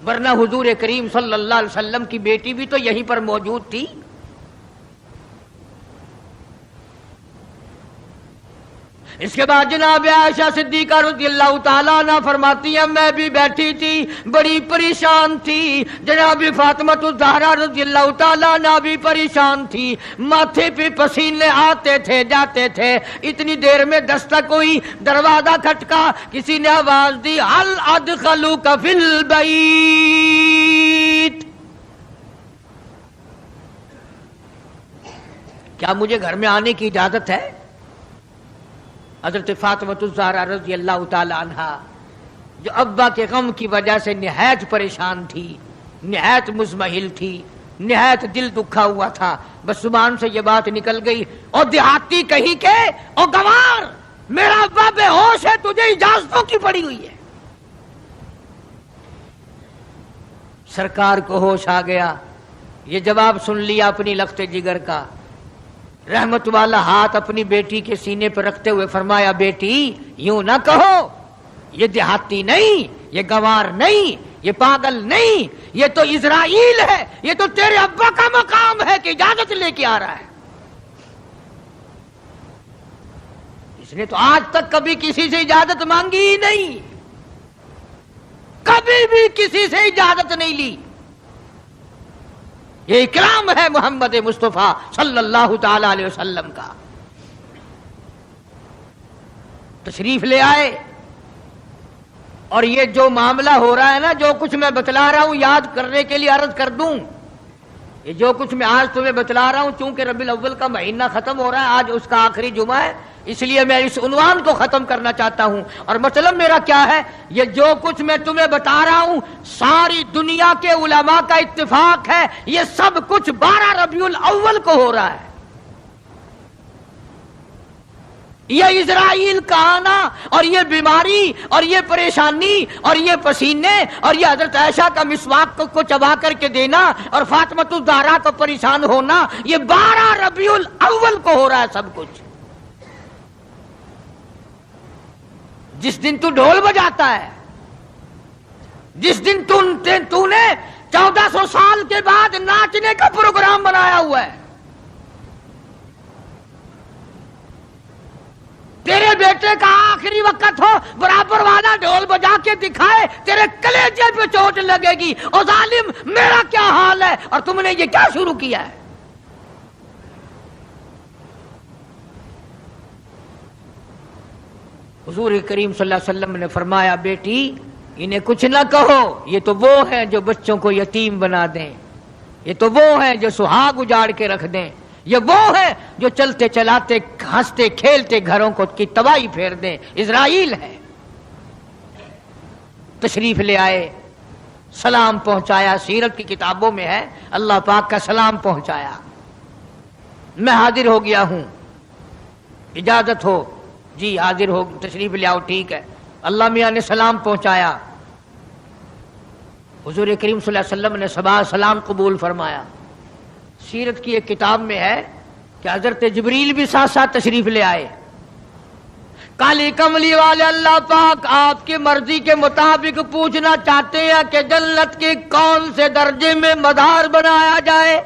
ورنہ حضور کریم صلی اللہ علیہ وسلم کی بیٹی بھی تو یہیں پر موجود تھی۔ اس کے بعد جناب عائشہ صدیقہ رضی اللہ تعالیٰ عنہ فرماتی ہیں میں بھی بیٹھی تھی، بڑی پریشان تھی، جناب فاطمہ الزہرا رضی اللہ تعالیٰ عنہ بھی پریشان تھی، ماتھے پہ پسینے آتے تھے جاتے تھے۔ اتنی دیر میں دستک ہوئی، دروازہ کھٹکا، کسی نے آواز دی ہل ادخلوک فی البیت، کیا مجھے گھر میں آنے کی اجازت ہے؟ حضرت فاطمہ الزہرا رضی اللہ تعالی عنہا جو ابا کے غم کی وجہ سے نہایت پریشان تھی، نہایت مزمحل تھی، نہایت دل دکھا ہوا تھا، بس زبان سے یہ بات نکل گئی، اور دیہاتی کہیں کہ او گوار میرا ابا بے ہوش ہے، تجھے اجازتوں کی پڑی ہوئی ہے۔ سرکار کو ہوش آ گیا، یہ جواب سن لیا اپنی لخت جگر کا، رحمت والا ہاتھ اپنی بیٹی کے سینے پر رکھتے ہوئے فرمایا بیٹی یوں نہ کہو، یہ دیہاتی نہیں، یہ گوار نہیں، یہ پاگل نہیں، یہ تو اسرائیل ہے، یہ تو تیرے ابا کا مقام ہے کہ اجازت لے کے آ رہا ہے۔ اس نے تو آج تک کبھی کسی سے اجازت مانگی ہی نہیں، کبھی بھی کسی سے اجازت نہیں لی۔ یہ اکرام ہے محمد مصطفیٰ صلی اللہ تعالی علیہ وسلم کا۔ تشریف لے آئے، اور یہ جو معاملہ ہو رہا ہے نا، جو کچھ میں بتلا رہا ہوں یاد کرنے کے لیے عرض کر دوں، یہ جو کچھ میں آج تمہیں بتلا رہا ہوں، چونکہ ربیع الاول کا مہینہ ختم ہو رہا ہے، آج اس کا آخری جمعہ ہے، اس لیے میں اس عنوان کو ختم کرنا چاہتا ہوں۔ اور مطلب میرا کیا ہے، یہ جو کچھ میں تمہیں بتا رہا ہوں ساری دنیا کے علماء کا اتفاق ہے، یہ سب کچھ 12 ربیع الاول کو ہو رہا ہے۔ یہ اسرائیل کا آنا اور یہ بیماری اور یہ پریشانی اور یہ پسینے اور یہ حضرت عائشہ کا مسواک کو چبا کر کے دینا اور فاطمہ الزہرا کو پریشان ہونا، یہ 12 ربیع الاول کو ہو رہا ہے سب کچھ۔ جس دن تو ڈھول بجاتا ہے، جس دن تو نے 1400 سال کے بعد ناچنے کا پروگرام بنایا ہوا ہے، تیرے بیٹے کا آخری وقت ہو، برابر والا ڈھول بجا کے دکھائے، تیرے کلیجے پہ چوٹ لگے گی، او ظالم میرا کیا حال ہے، اور تم نے یہ کیا شروع کیا ہے؟ حضور کریم صلی اللہ علیہ وسلم نے فرمایا بیٹی انہیں کچھ نہ کہو، یہ تو وہ ہیں جو بچوں کو یتیم بنا دیں، یہ تو وہ ہیں جو سہاگ اجاڑ کے رکھ دیں، یہ وہ ہیں جو چلتے چلاتے ہنستے کھیلتے گھروں کو کی تباہی پھیر دیں، اسرائیل ہے۔ تشریف لے آئے، سلام پہنچایا، سیرت کی کتابوں میں ہے اللہ پاک کا سلام پہنچایا، میں حاضر ہو گیا ہوں، اجازت ہو؟ جی حاضر ہو، تشریف لے آؤ، ٹھیک ہے۔ اللہ میاں نے سلام پہنچایا، حضور کریم صلی اللہ علیہ وسلم نے صبح سلام قبول فرمایا۔ سیرت کی ایک کتاب میں ہے کہ حضرت جبریل بھی ساتھ ساتھ تشریف لے آئے۔ کالی کملی والے اللہ پاک آپ کی مرضی کے مطابق پوچھنا چاہتے ہیں کہ جنت کے کون سے درجے میں مزار بنایا جائے؟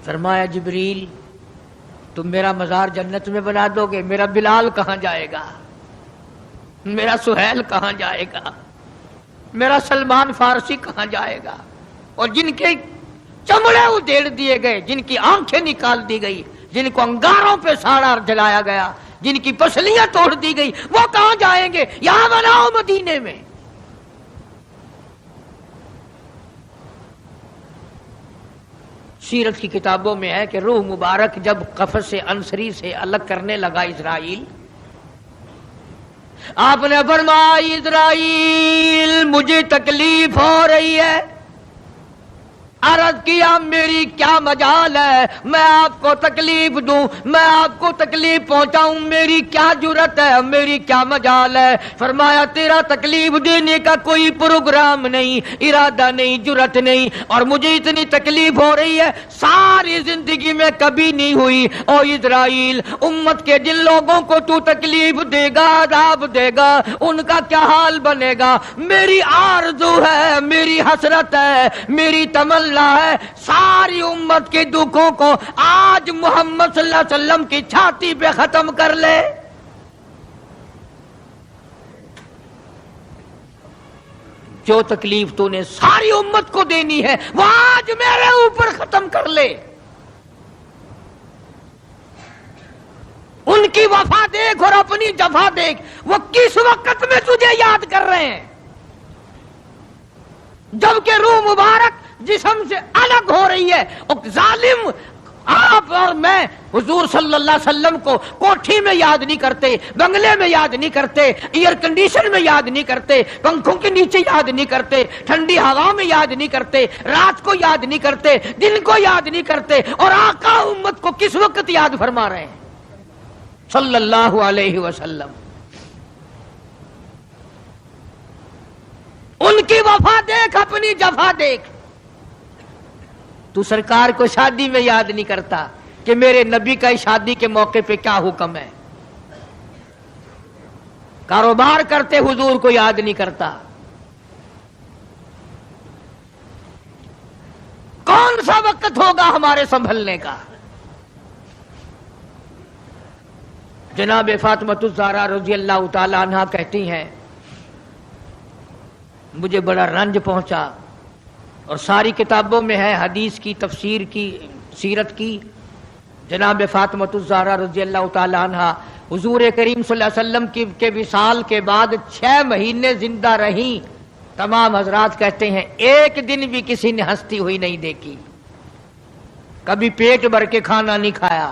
فرمایا جبریل تم میرا مزار جنت میں بنا دو گے، میرا بلال کہاں جائے گا، میرا سہیل کہاں جائے گا، میرا سلمان فارسی کہاں جائے گا؟ اور جن کے چمڑے ادھیڑ دیے گئے، جن کی آنکھیں نکال دی گئی، جن کو انگاروں پہ ساڑا جلایا گیا، جن کی پسلیاں توڑ دی گئی، وہ کہاں جائیں گے؟ یہاں بناؤ مدینے میں۔ سیرت کی کتابوں میں ہے کہ روح مبارک جب قفس عنصری سے الگ کرنے لگا اسرائیل، آپ نے فرمایا اسرائیل مجھے تکلیف ہو رہی ہے۔ عرض کیا میری کیا مجال ہے میں آپ کو تکلیف دوں، میں آپ کو تکلیف پہنچاؤں، میری کیا جرت ہے، میری کیا مجال ہے؟ فرمایا تیرا تکلیف دینے کا کوئی پروگرام نہیں، ارادہ نہیں، جرت نہیں، اور مجھے اتنی تکلیف ہو رہی ہے ساری زندگی میں کبھی نہیں ہوئی۔ او اسرائیل، امت کے جن لوگوں کو تو تکلیف دے گا، عذاب دے گا، ان کا کیا حال بنے گا؟ میری آرزو ہے، میری حسرت ہے، میری تمنا ہے ساری امت کے دکھوں کو آج محمد صلی اللہ علیہ وسلم کی چھاتی پہ ختم کر لے۔ جو تکلیف تو نے ساری امت کو دینی ہے وہ آج میرے اوپر ختم کر لے۔ ان کی وفا دیکھ اور اپنی جفا دیکھ، وہ کس وقت میں تجھے یاد کر رہے ہیں جبکہ روح مبارک جسم سے الگ ہو رہی ہے۔ ظالم آپ اور میں حضور صلی اللہ علیہ وسلم کو کوٹھی میں یاد نہیں کرتے، بنگلے میں یاد نہیں کرتے، ایئر کنڈیشن میں یاد نہیں کرتے، پنکھوں کے نیچے یاد نہیں کرتے، ٹھنڈی ہوا میں یاد نہیں کرتے، رات کو یاد نہیں کرتے، دن کو یاد نہیں کرتے، اور آقا امت کو کس وقت یاد فرما رہے ہیں صلی اللہ علیہ وسلم۔ ان کی وفا دیکھ، اپنی جفا دیکھ۔ تو سرکار کو شادی میں یاد نہیں کرتا کہ میرے نبی کا شادی کے موقع پہ کیا حکم ہے۔ کاروبار کرتے حضور کو یاد نہیں کرتا۔ کون سا وقت ہوگا ہمارے سنبھلنے کا؟ جناب فاطمہ الزہرا رضی اللہ تعالی عنہا کہتی ہیں مجھے بڑا رنج پہنچا، اور ساری کتابوں میں ہے حدیث کی، تفسیر کی، سیرت کی۔ جناب فاطمہ الزہرا رضی اللہ تعالی عنہا حضور کریم صلی اللہ علیہ وسلم کے وصال کے بعد 6 مہینے زندہ رہیں۔ تمام حضرات کہتے ہیں ایک دن بھی کسی نے ہنستی ہوئی نہیں دیکھی، کبھی پیٹ بھر کے کھانا نہیں کھایا،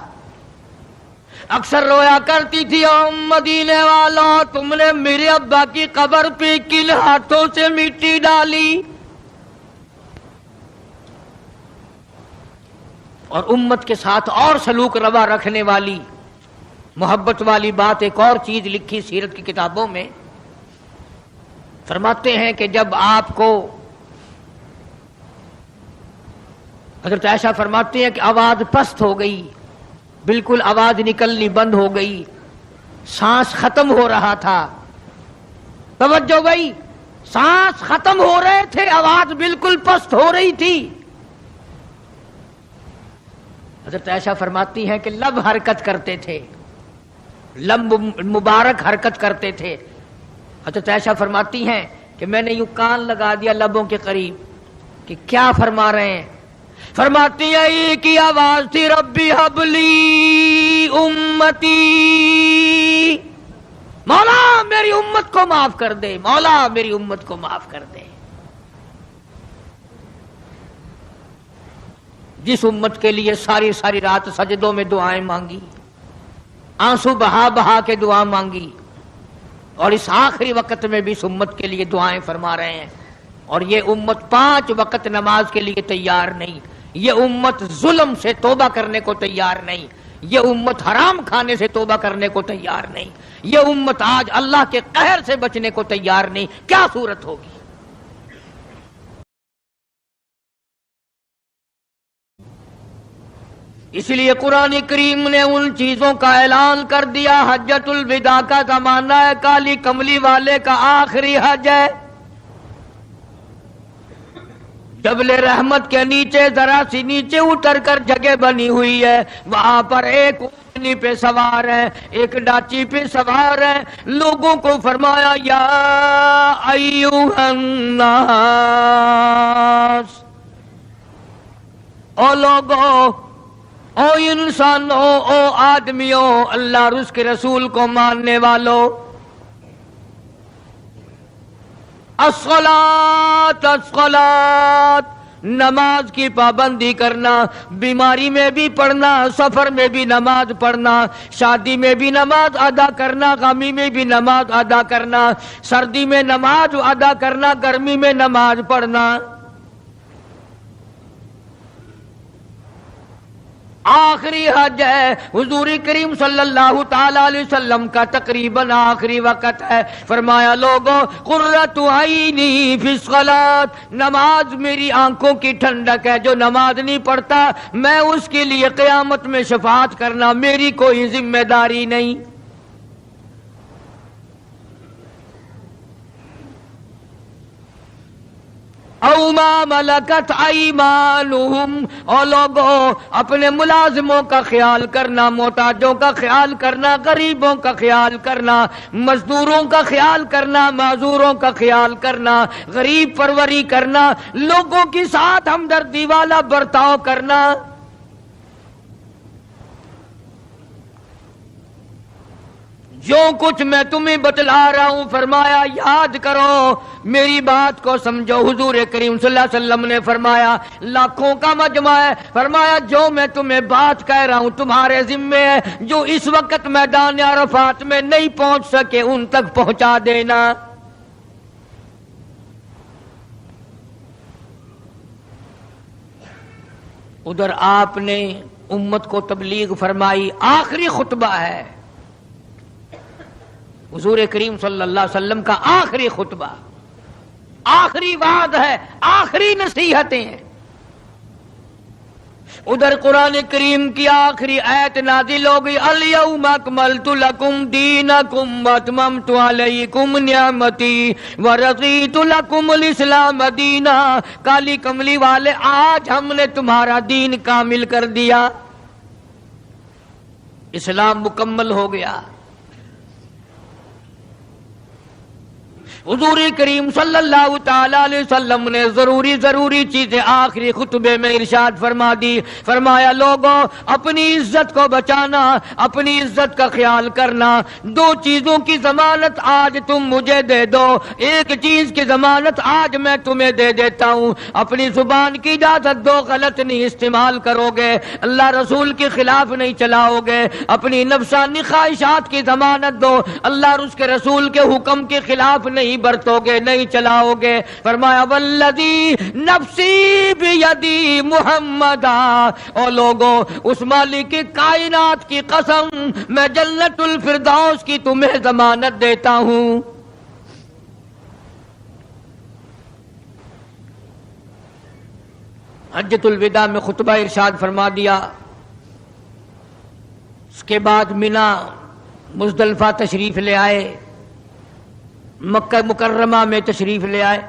اکثر رویا کرتی تھی مدینے والوں تم نے میرے ابا کی قبر پہ کن ہاتھوں سے مٹی ڈالی۔ اور امت کے ساتھ اور سلوک روا رکھنے والی، محبت والی بات ایک اور چیز لکھی سیرت کی کتابوں میں، فرماتے ہیں کہ جب آپ کو حضرت عائشہ فرماتی ہیں کہ آواز پست ہو گئی، بالکل آواز نکلنی بند ہو گئی، سانس ختم ہو رہا تھا۔ توجہ بھائی، سانس ختم ہو رہے تھے، آواز بالکل پست ہو رہی تھی۔ حضرت عائشہ فرماتی ہیں کہ لب حرکت کرتے تھے، لب مبارک حرکت کرتے تھے۔ حضرت عائشہ فرماتی ہیں کہ میں نے یوں کان لگا دیا لبوں کے قریب کہ کیا فرما رہے ہیں۔ فرماتی ہیں ایک ہی آواز تھی، ربی حبلی امتی، مولا میری امت کو معاف کر دے، مولا میری امت کو معاف کر دے۔ جس امت کے لیے ساری ساری رات سجدوں میں دعائیں مانگی، آنسو بہا بہا کے دعا مانگی، اور اس آخری وقت میں بھی اس امت کے لیے دعائیں فرما رہے ہیں، اور یہ امت 5 وقت نماز کے لیے تیار نہیں، یہ امت ظلم سے توبہ کرنے کو تیار نہیں، یہ امت حرام کھانے سے توبہ کرنے کو تیار نہیں، یہ امت آج اللہ کے قہر سے بچنے کو تیار نہیں۔ کیا صورت ہوگی؟ اس لیے قرآن کریم نے ان چیزوں کا اعلان کر دیا، حجۃ الوداع کا زمانہ ہے، کالی کملی والے کا آخری حج ہے۔ جبل رحمت کے نیچے ذرا سی نیچے اتر کر جگہ بنی ہوئی ہے، وہاں پر ایک اونٹنی پہ سوار ہے، ایک ڈاچی پہ سوار ہے، لوگوں کو فرمایا یا ایھا الناس، او لوگو، او انسانوں، او آدمیوں، اللہ اور اس کے رسول کو ماننے والوں، الصلاۃ الصلاۃ، نماز کی پابندی کرنا، بیماری میں بھی پڑھنا، سفر میں بھی نماز پڑھنا، شادی میں بھی نماز ادا کرنا، غمی میں بھی نماز ادا کرنا، سردی میں نماز ادا کرنا، گرمی میں نماز پڑھنا۔ آخری حج ہے، حضور کریم صلی اللہ تعالی علیہ وسلم کا تقریباً آخری وقت ہے۔ فرمایا لوگوں، قرۃ عینی فی الصلاۃ، نماز میری آنکھوں کی ٹھنڈک ہے، جو نماز نہیں پڑھتا میں اس کے لیے قیامت میں شفاعت کرنا میری کوئی ذمہ داری نہیں۔ او ما ملکت ایمانہم، اور لوگوں اپنے ملازموں کا خیال کرنا، محتاجوں کا خیال کرنا، غریبوں کا خیال کرنا، مزدوروں کا خیال کرنا، معذوروں کا خیال کرنا، غریب پروری کرنا، لوگوں کے ساتھ ہمدردی والا برتاؤ کرنا۔ جو کچھ میں تمہیں بتلا رہا ہوں، فرمایا یاد کرو، میری بات کو سمجھو۔ حضور کریم صلی اللہ علیہ وسلم نے فرمایا لاکھوں کا مجمع ہے، فرمایا جو میں تمہیں بات کہہ رہا ہوں تمہارے ذمے ہے، جو اس وقت میدان عرفات میں نہیں پہنچ سکے ان تک پہنچا دینا۔ ادھر آپ نے امت کو تبلیغ فرمائی، آخری خطبہ ہے حضور کریم صلی اللہ علیہ وسلم کا، آخری خطبہ، آخری وعد ہے، آخری نصیحتیں ہیں۔ ادھر قرآن کریم کی آخری آیت نازل ہو گئی، الیوم اکملت لکم دینکم واتممت علیکم نعمتی ورضیت لکم الاسلام دینا۔ کالی کملی والے، آج ہم نے تمہارا دین کامل کر دیا، اسلام مکمل ہو گیا۔ حضور کریم صلی اللہ تعالی علیہ وسلم نے ضروری چیزیں آخری خطبے میں ارشاد فرما دی۔ فرمایا لوگوں، اپنی عزت کو بچانا، اپنی عزت کا خیال کرنا۔ دو چیزوں کی ضمانت آج تم مجھے دے دو، ایک چیز کی ضمانت آج میں تمہیں دے دیتا ہوں، اپنی زبان کی اجازت دو، غلط نہیں استعمال کرو گے، اللہ رسول کے خلاف نہیں چلاؤ گے، اپنی نفسانی خواہشات کی ضمانت دو، اللہ اور اس کے رسول کے حکم کے خلاف نہیں برتو گے، نہیں چلاؤ گے۔ فرمایا والذی نفسی بیدی محمدا، اور لوگوں اس مالک کائنات کی قسم، میں جنت الفردوس کی تمہیں ضمانت دیتا ہوں۔ حجۃ الوداع میں خطبہ ارشاد فرما دیا، اس کے بعد مینا مزدلفہ تشریف لے آئے، مکہ مکرمہ میں تشریف لے آئے،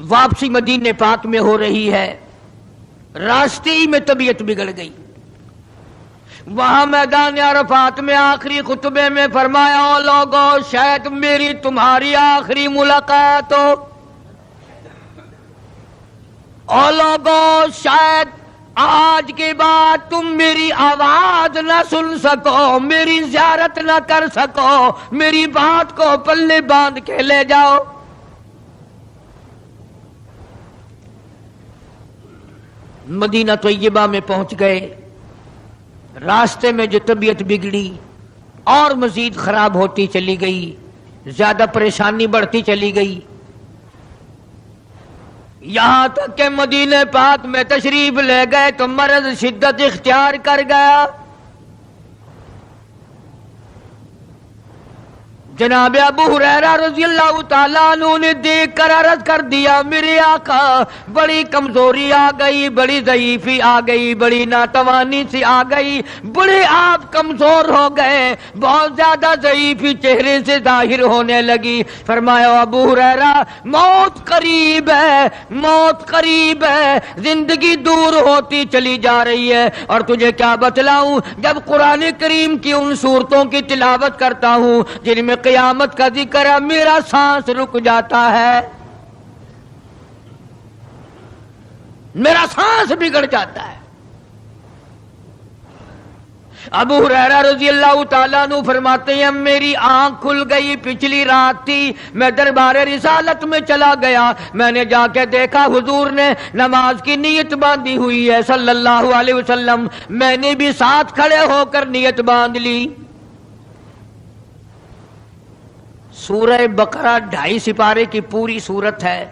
واپسی مدینہ پاک میں ہو رہی ہے، راستے ہی میں طبیعت بگڑ گئی۔ وہاں میدان عرفات میں آخری خطبے میں فرمایا، او لوگوں شاید میری تمہاری آخری ملاقات ہو، او لوگوں شاید آج کے بعد تم میری آواز نہ سن سکو، میری زیارت نہ کر سکو، میری بات کو پلے باندھ کے لے جاؤ۔ مدینہ طیبہ میں پہنچ گئے، راستے میں جو طبیعت بگڑی اور مزید خراب ہوتی چلی گئی، زیادہ پریشانی بڑھتی چلی گئی، یہاں تک کہ مدینہ پاک میں تشریف لے گئے تو مرض شدت اختیار کر گیا۔ جناب ابو ہریرہ رضی اللہ تعالیٰ عنہ نے دیکھ کر عرض کر دیا، میرے آقا بڑی کمزوری آ گئی، بڑی ضعیفی آ گئی، بڑی ناتوانی سی آ گئی، بڑے آپ کمزور ہو گئے، بہت زیادہ ضعیفی چہرے سے ظاہر ہونے لگی۔ فرمایا ابو ہریرہ موت قریب ہے، موت قریب ہے، زندگی دور ہوتی چلی جا رہی ہے، اور تجھے کیا بتلاؤں، جب قرآن کریم کی ان صورتوں کی تلاوت کرتا ہوں جن میں قیامت کا ذکر ہے، میرا سانس رک جاتا ہے، میرا سانس بگڑ جاتا ہے۔ ابو ہریرہ رضی اللہ تعالیٰ عنہ فرماتے ہیں میری آنکھ کھل گئی، پچھلی رات تھی، میں دربار رسالت میں چلا گیا، میں نے جا کے دیکھا حضور نے نماز کی نیت باندھی ہوئی ہے صلی اللہ علیہ وسلم، میں نے بھی ساتھ کھڑے ہو کر نیت باندھ لی۔ سورہ بقرہ 2.5 سپارے کی پوری سورت ہے۔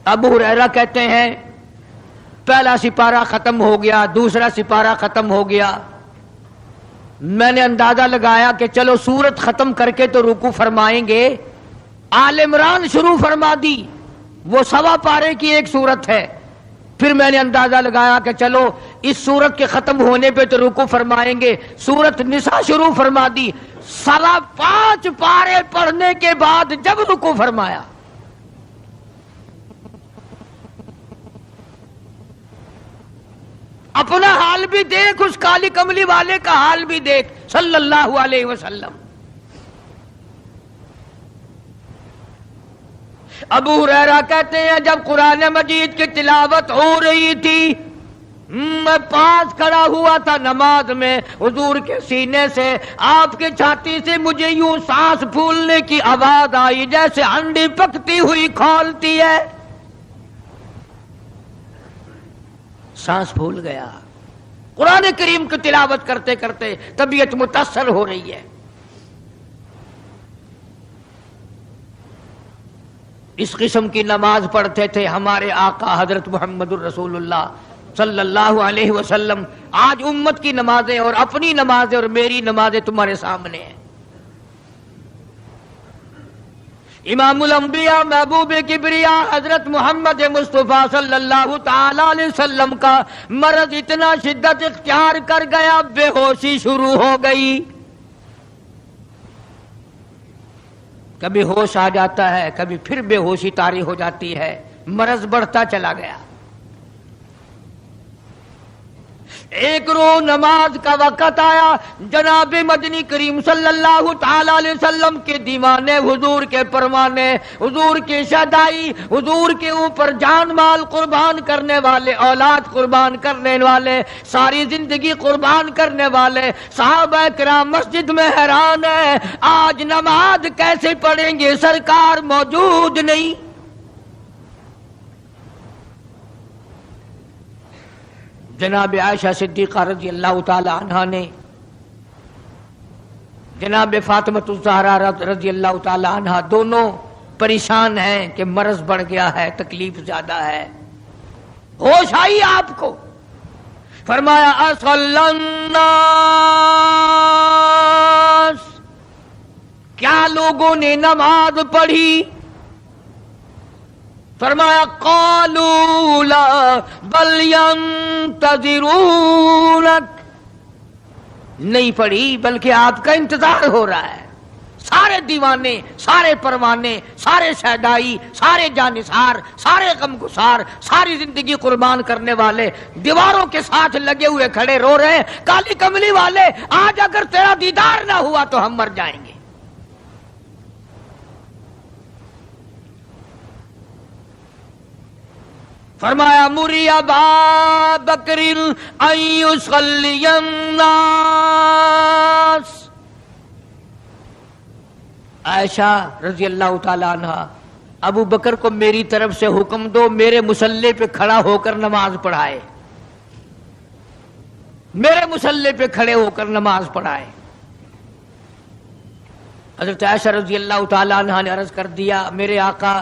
ابو ہریرہ کہتے ہیں پہلا سپارہ ختم ہو گیا، دوسرا سپارہ ختم ہو گیا، میں نے اندازہ لگایا کہ چلو سورت ختم کر کے تو رکوع فرمائیں گے، آل عمران شروع فرما دی، وہ 1.25 پارے کی ایک سورت ہے۔ پھر میں نے اندازہ لگایا کہ چلو اس سورت کے ختم ہونے پہ تو رکوع فرمائیں گے، سورت نساء شروع فرما دی، 5.25 پارے پڑھنے کے بعد جب رکوع فرمایا، اپنا حال بھی دیکھ، اس کالی کملی والے کا حال بھی دیکھ صلی اللہ علیہ وسلم۔ ابو ہریرہ کہتے ہیں جب قرآن مجید کی تلاوت ہو رہی تھی، میں پاس کھڑا ہوا تھا نماز میں، حضور کے سینے سے، آپ کے چھاتی سے مجھے یوں سانس پھولنے کی آواز آئی جیسے ہنڈی پکتی ہوئی کھولتی ہے، سانس پھول گیا۔ قرآن کریم کی تلاوت کرتے کرتے طبیعت متاثر ہو رہی ہے۔ اس قسم کی نماز پڑھتے تھے ہمارے آقا حضرت محمد الرسول اللہ صلی اللہ علیہ وسلم۔ آج امت کی نمازیں اور اپنی نمازیں اور میری نمازیں تمہارے سامنے ہیں۔ امام الانبیاء محبوب کبریا حضرت محمد مصطفیٰ صلی اللہ تعالی علیہ وسلم کا مرض اتنا شدت اختیار کر گیا، بے ہوشی شروع ہو گئی، کبھی ہوش آ جاتا ہے، کبھی پھر بے ہوشی طاری ہو جاتی ہے، مرض بڑھتا چلا گیا۔ ایک روز نماز کا وقت آیا، جناب مدنی کریم صلی اللہ تعالی علیہ وسلم کے دیوانے، حضور کے پروانے، حضور کی شہدائی، حضور کے اوپر جان مال قربان کرنے والے، اولاد قربان کرنے والے، ساری زندگی قربان کرنے والے صحابہ کرام مسجد میں حیران ہیں، آج نماز کیسے پڑھیں گے، سرکار موجود نہیں۔ جناب عائشہ صدیقہ رضی اللہ تعالی عنہا نے، جناب فاطمۃ الزہرا رضی اللہ تعالی عنہا، دونوں پریشان ہیں کہ مرض بڑھ گیا ہے، تکلیف زیادہ ہے۔ ہوش آئی آپ کو، فرمایا اصلی الناس، کیا لوگوں نے نماز پڑھی؟ فرمایا قالوا لا بل ينتظرونك، نہیں پڑھی بلکہ آپ کا انتظار ہو رہا ہے۔ سارے دیوانے، سارے پروانے، سارے شہدائی، سارے جانثار، سارے غمگسار، ساری زندگی قربان کرنے والے دیواروں کے ساتھ لگے ہوئے کھڑے رو رہے ہیں، کالی کملی والے آج اگر تیرا دیدار نہ ہوا تو ہم مر جائیں گے۔ فرمایا مری ابا بکر ان یصلی الناس، عائشہ رضی اللہ تعالی عنہ، ابو بکر کو میری طرف سے حکم دو میرے مصلی پہ کھڑا ہو کر نماز پڑھائے، میرے مصلی پہ کھڑے ہو کر نماز پڑھائے۔ حضرت عائشہ رضی اللہ تعالی عنہ نے عرض کر دیا میرے آقا،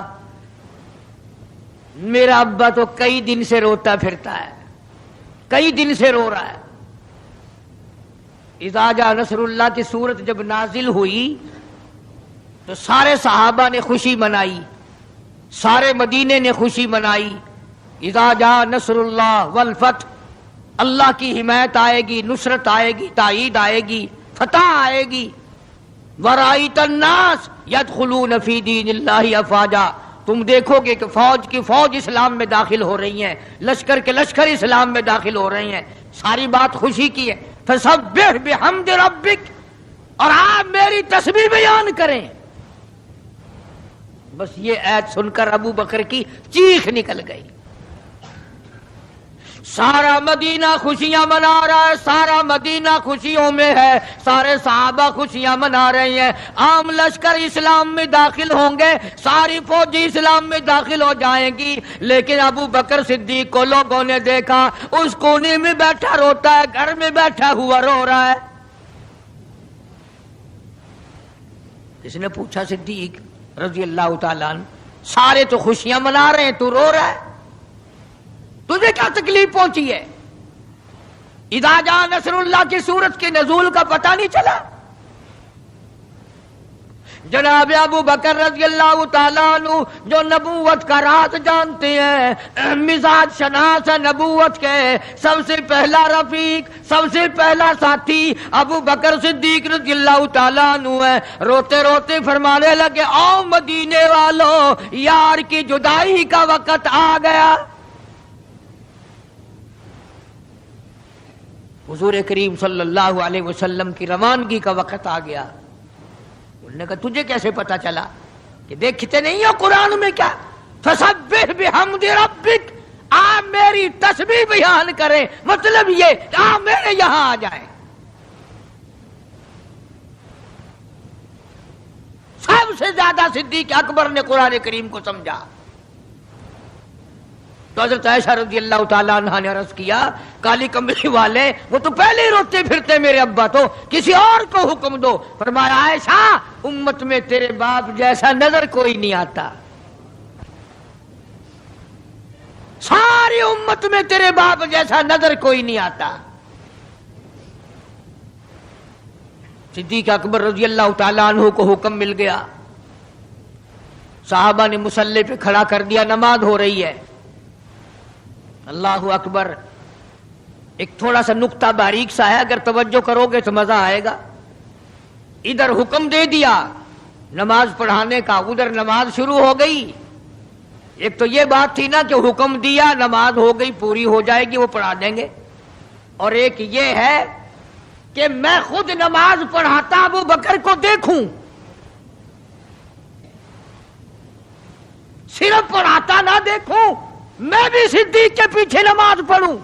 میرا ابا تو کئی دن سے روتا پھرتا ہے، کئی دن سے رو رہا ہے۔ اذا جاء نصر اللہ کی سورت جب نازل ہوئی تو سارے صحابہ نے خوشی منائی، سارے مدینے نے خوشی منائی۔ اذا جاء نصر اللہ والفتح، اللہ کی حمایت آئے گی، نصرت آئے گی، تائید آئے گی، فتح آئے گی۔ ورأیت الناس یدخلون فی دین اللہ افواجا، تم دیکھو گے کہ فوج کی فوج اسلام میں داخل ہو رہی ہیں، لشکر کے لشکر اسلام میں داخل ہو رہے ہیں، ساری بات خوشی کی ہے۔ فسبح بحمد ربک، اور آپ میری تسبیح بیان کریں۔ بس یہ آیت سن کر ابو بکر کی چیخ نکل گئی۔ سارا مدینہ خوشیاں منا رہا ہے، سارا مدینہ خوشیوں میں ہے، سارے صحابہ خوشیاں منا رہے ہیں، عام لشکر اسلام میں داخل ہوں گے، ساری فوجی اسلام میں داخل ہو جائیں گی، لیکن ابو بکر صدیق کو لوگوں نے دیکھا اس کونے میں بیٹھا روتا ہے، گھر میں بیٹھا ہوا رو رہا ہے۔ اس نے پوچھا صدیق رضی اللہ تعالیٰ عنہ، سارے تو خوشیاں منا رہے ہیں، تو رو رہا ہے، تجھے کیا تکلیف پہنچی ہے؟ اذا جاء نصر اللہ کی سورت کے نزول کا پتہ نہیں چلا؟ جناب ابو بکر رضی اللہ تعالیٰ عنہ جو نبوت کا راز جانتے ہیں، مزاج شناس نبوت کے سب سے پہلا رفیق، سب سے پہلا ساتھی ابو بکر صدیق رضی اللہ تعالیٰ عنہ ہے، روتے روتے فرمانے لگے، آؤ مدینے والوں، یار کی جدائی کا وقت آ گیا۔ حضور کریم صلی اللہ علیہ وسلم کی روانگی کا وقت آ گیا۔ انہوں نے کہا تجھے کیسے پتا چلا؟ کہ دیکھتے نہیں ہو قرآن میں کیا؟ فسبح بحمد ربک، آپ میری تسبیح بیان کریں، مطلب یہ کہ آپ میرے یہاں آ جائیں۔ سب سے زیادہ صدیق اکبر نے قرآن کریم کو سمجھا۔ تو حضرت عائشہ رضی اللہ تعالیٰ عنہ نے عرض کیا، کالی کمبلی والے وہ تو پہلے ہی روتے پھرتے میرے ابا، تو کسی اور کو حکم دو۔ فرمایا عائشہ امت میں تیرے باپ جیسا نظر کوئی نہیں آتا، ساری امت میں تیرے باپ جیسا نظر کوئی نہیں آتا۔ صدیق اکبر رضی اللہ تعالیٰ عنہ کو حکم مل گیا، صحابہ نے مصلی پہ کھڑا کر دیا، نماز ہو رہی ہے۔ اللہ اکبر، ایک تھوڑا سا نقطہ باریک سا ہے، اگر توجہ کرو گے تو مزہ آئے گا۔ ادھر حکم دے دیا نماز پڑھانے کا، ادھر نماز شروع ہو گئی۔ ایک تو یہ بات تھی نا کہ حکم دیا، نماز ہو گئی، پوری ہو جائے گی، وہ پڑھا دیں گے، اور ایک یہ ہے کہ میں خود نماز پڑھاتا ابو بکر کو دیکھوں، صرف پڑھاتا نہ دیکھوں، میں بھی صدیق کے پیچھے نماز پڑھوں۔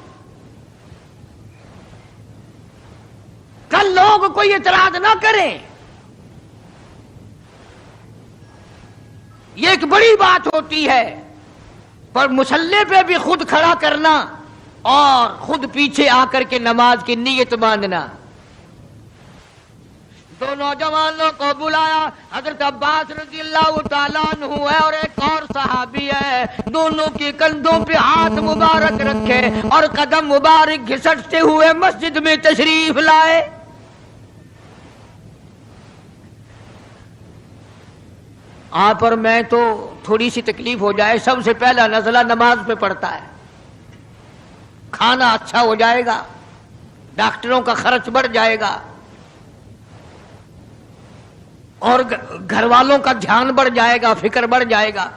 کل لوگ کوئی اعتراض نہ کریں، یہ ایک بڑی بات ہوتی ہے، پر مصلی پہ بھی خود کھڑا کرنا اور خود پیچھے آ کر کے نماز کی نیت باندھنا۔ دو نوجوانوں کو بلایا، حضرت عباس رضی اللہ تعالیٰ عنہ ہے اور ایک اور صحابی ہے، دونوں کے کندھوں پہ ہاتھ مبارک رکھے اور قدم مبارک گھسٹتے ہوئے مسجد میں تشریف لائے۔ آپ اور میں تو تھوڑی سی تکلیف ہو جائے، سب سے پہلا نزلہ نماز پہ پڑتا ہے، کھانا اچھا ہو جائے گا، ڈاکٹروں کا خرچ بڑھ جائے گا، اور گھر والوں کا دھیان بڑھ جائے گا، فکر بڑھ جائے گا،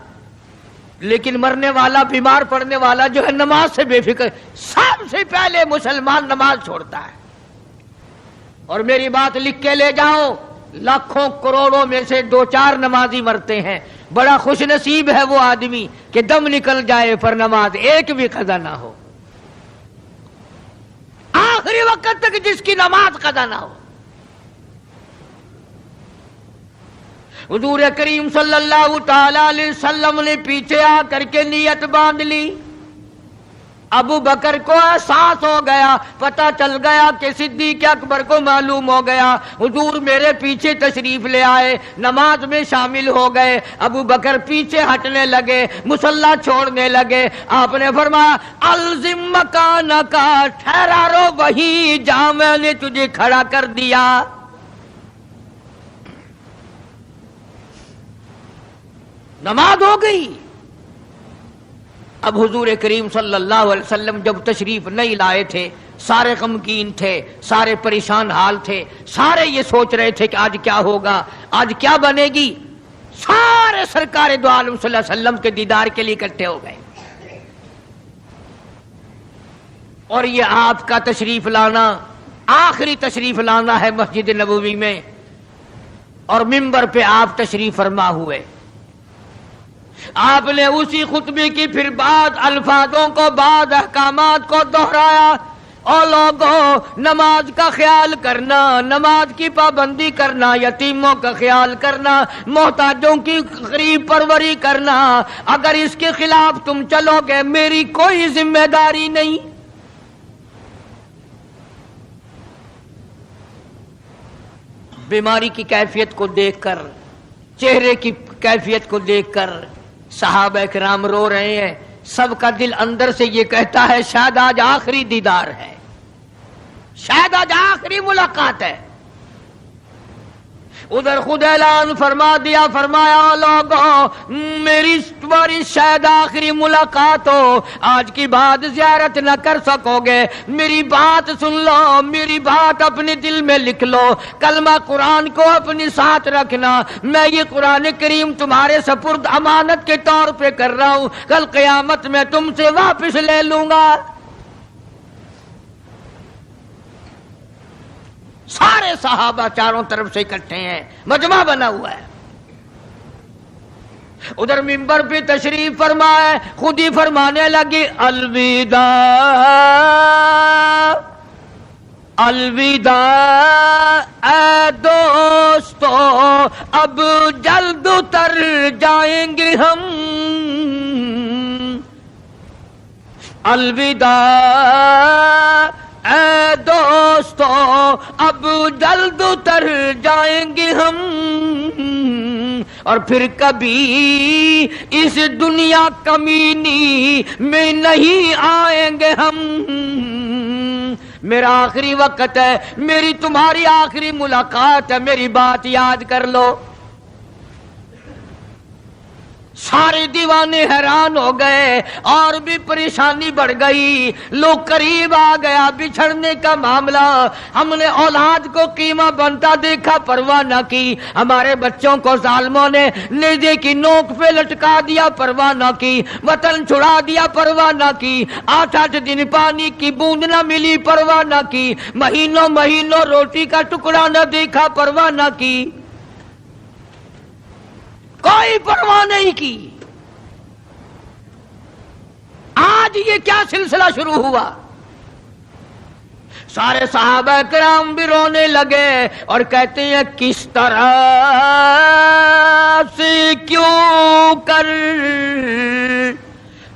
لیکن مرنے والا، بیمار پڑنے والا جو ہے نماز سے بے فکر، سب سے پہلے مسلمان نماز چھوڑتا ہے۔ اور میری بات لکھ کے لے جاؤ، لاکھوں کروڑوں میں سے 2-4 نمازی مرتے ہیں، بڑا خوش نصیب ہے وہ آدمی کہ دم نکل جائے پر نماز ایک بھی قضا نہ ہو، آخری وقت تک جس کی نماز قضا نہ ہو۔ حضور کریم صلی اللہ تعالی علیہ وسلم نے پیچھے آ کر کے نیت باندھ لی۔ ابو بکر کو احساس ہو گیا، پتہ چل گیا کہ صدیق اکبر کو معلوم ہو گیا، حضور میرے پیچھے تشریف لے آئے، نماز میں شامل ہو گئے۔ ابو بکر پیچھے ہٹنے لگے، مصلی چھوڑنے لگے۔ آپ نے فرمایا الزم مکانک، ٹھہرا رو وہیں جہاں میں نے تجھے کھڑا کر دیا۔ نماز ہو گئی۔ اب حضور کریم صلی اللہ علیہ وسلم جب تشریف نہیں لائے تھے، سارے غمگین تھے، سارے پریشان حال تھے، سارے یہ سوچ رہے تھے کہ آج کیا ہوگا، آج کیا بنے گی۔ سارے سرکار دو عالم صلی اللہ علیہ وسلم کے دیدار کے لیے اکٹھے ہو گئے، اور یہ آپ کا تشریف لانا، آخری تشریف لانا ہے مسجد نبوی میں، اور منبر پہ آپ تشریف فرما ہوئے۔ آپ نے اسی خطبے کی پھر بعد الفاظوں کو بعد احکامات کو دہرایا، اور لوگوں نماز کا خیال کرنا، نماز کی پابندی کرنا، یتیموں کا خیال کرنا، محتاجوں کی غریب پروری کرنا، اگر اس کے خلاف تم چلو گے میری کوئی ذمہ داری نہیں۔ بیماری کی کیفیت کو دیکھ کر، چہرے کی کیفیت کو دیکھ کر صحابہ کرام رو رہے ہیں، سب کا دل اندر سے یہ کہتا ہے شاید آج آخری دیدار ہے، شاید آج آخری ملاقات ہے۔ ادھر خود اعلان فرما دیا، فرمایا لوگوں میری تمہاری شاید آخری ملاقات ہو، آج کی بعد زیارت نہ کر سکو گے، میری بات سن لو، میری بات اپنے دل میں لکھ لو، کلمہ قرآن کو اپنے ساتھ رکھنا، میں یہ قرآن کریم تمہارے سپرد امانت کے طور پہ کر رہا ہوں، کل قیامت میں تم سے واپس لے لوں گا۔ سارے صحابہ چاروں طرف سے اکٹھے ہیں، مجمع بنا ہوا ہے۔ ادھر منبر پہ تشریف فرمائے، خود ہی فرمانے لگی الوداع الوداع اے دوستو، اب جلد اتر جائیں گے ہم، الوداع اے دوستو اب جلد اتر جائیں گے ہم، اور پھر کبھی اس دنیا کمینی میں نہیں آئیں گے ہم، میرا آخری وقت ہے، میری تمہاری آخری ملاقات ہے، میری بات یاد کر لو۔ سارے دیوانے حیران ہو گئے، اور بھی پریشانی بڑھ گئی، لوگ قریب آ گیا بچھڑنے کا معاملہ، ہم نے اولاد کو قیمہ بنتا دیکھا پرواہ نہ کی، ہمارے بچوں کو ظالموں نے نیزے کی نوک پہ لٹکا دیا پرواہ نہ کی، وطن چھڑا دیا پرواہ نہ کی، 8 دن پانی کی بوند نہ ملی پرواہ نہ کی، مہینوں مہینوں روٹی کا ٹکڑا نہ دیکھا پرواہ نہ کی، کوئی پرواہ نہیں کی۔ آج یہ کیا سلسلہ شروع ہوا؟ سارے صحابہ کرام بھی رونے لگے اور کہتے ہیں کس طرح سے کیوں کر،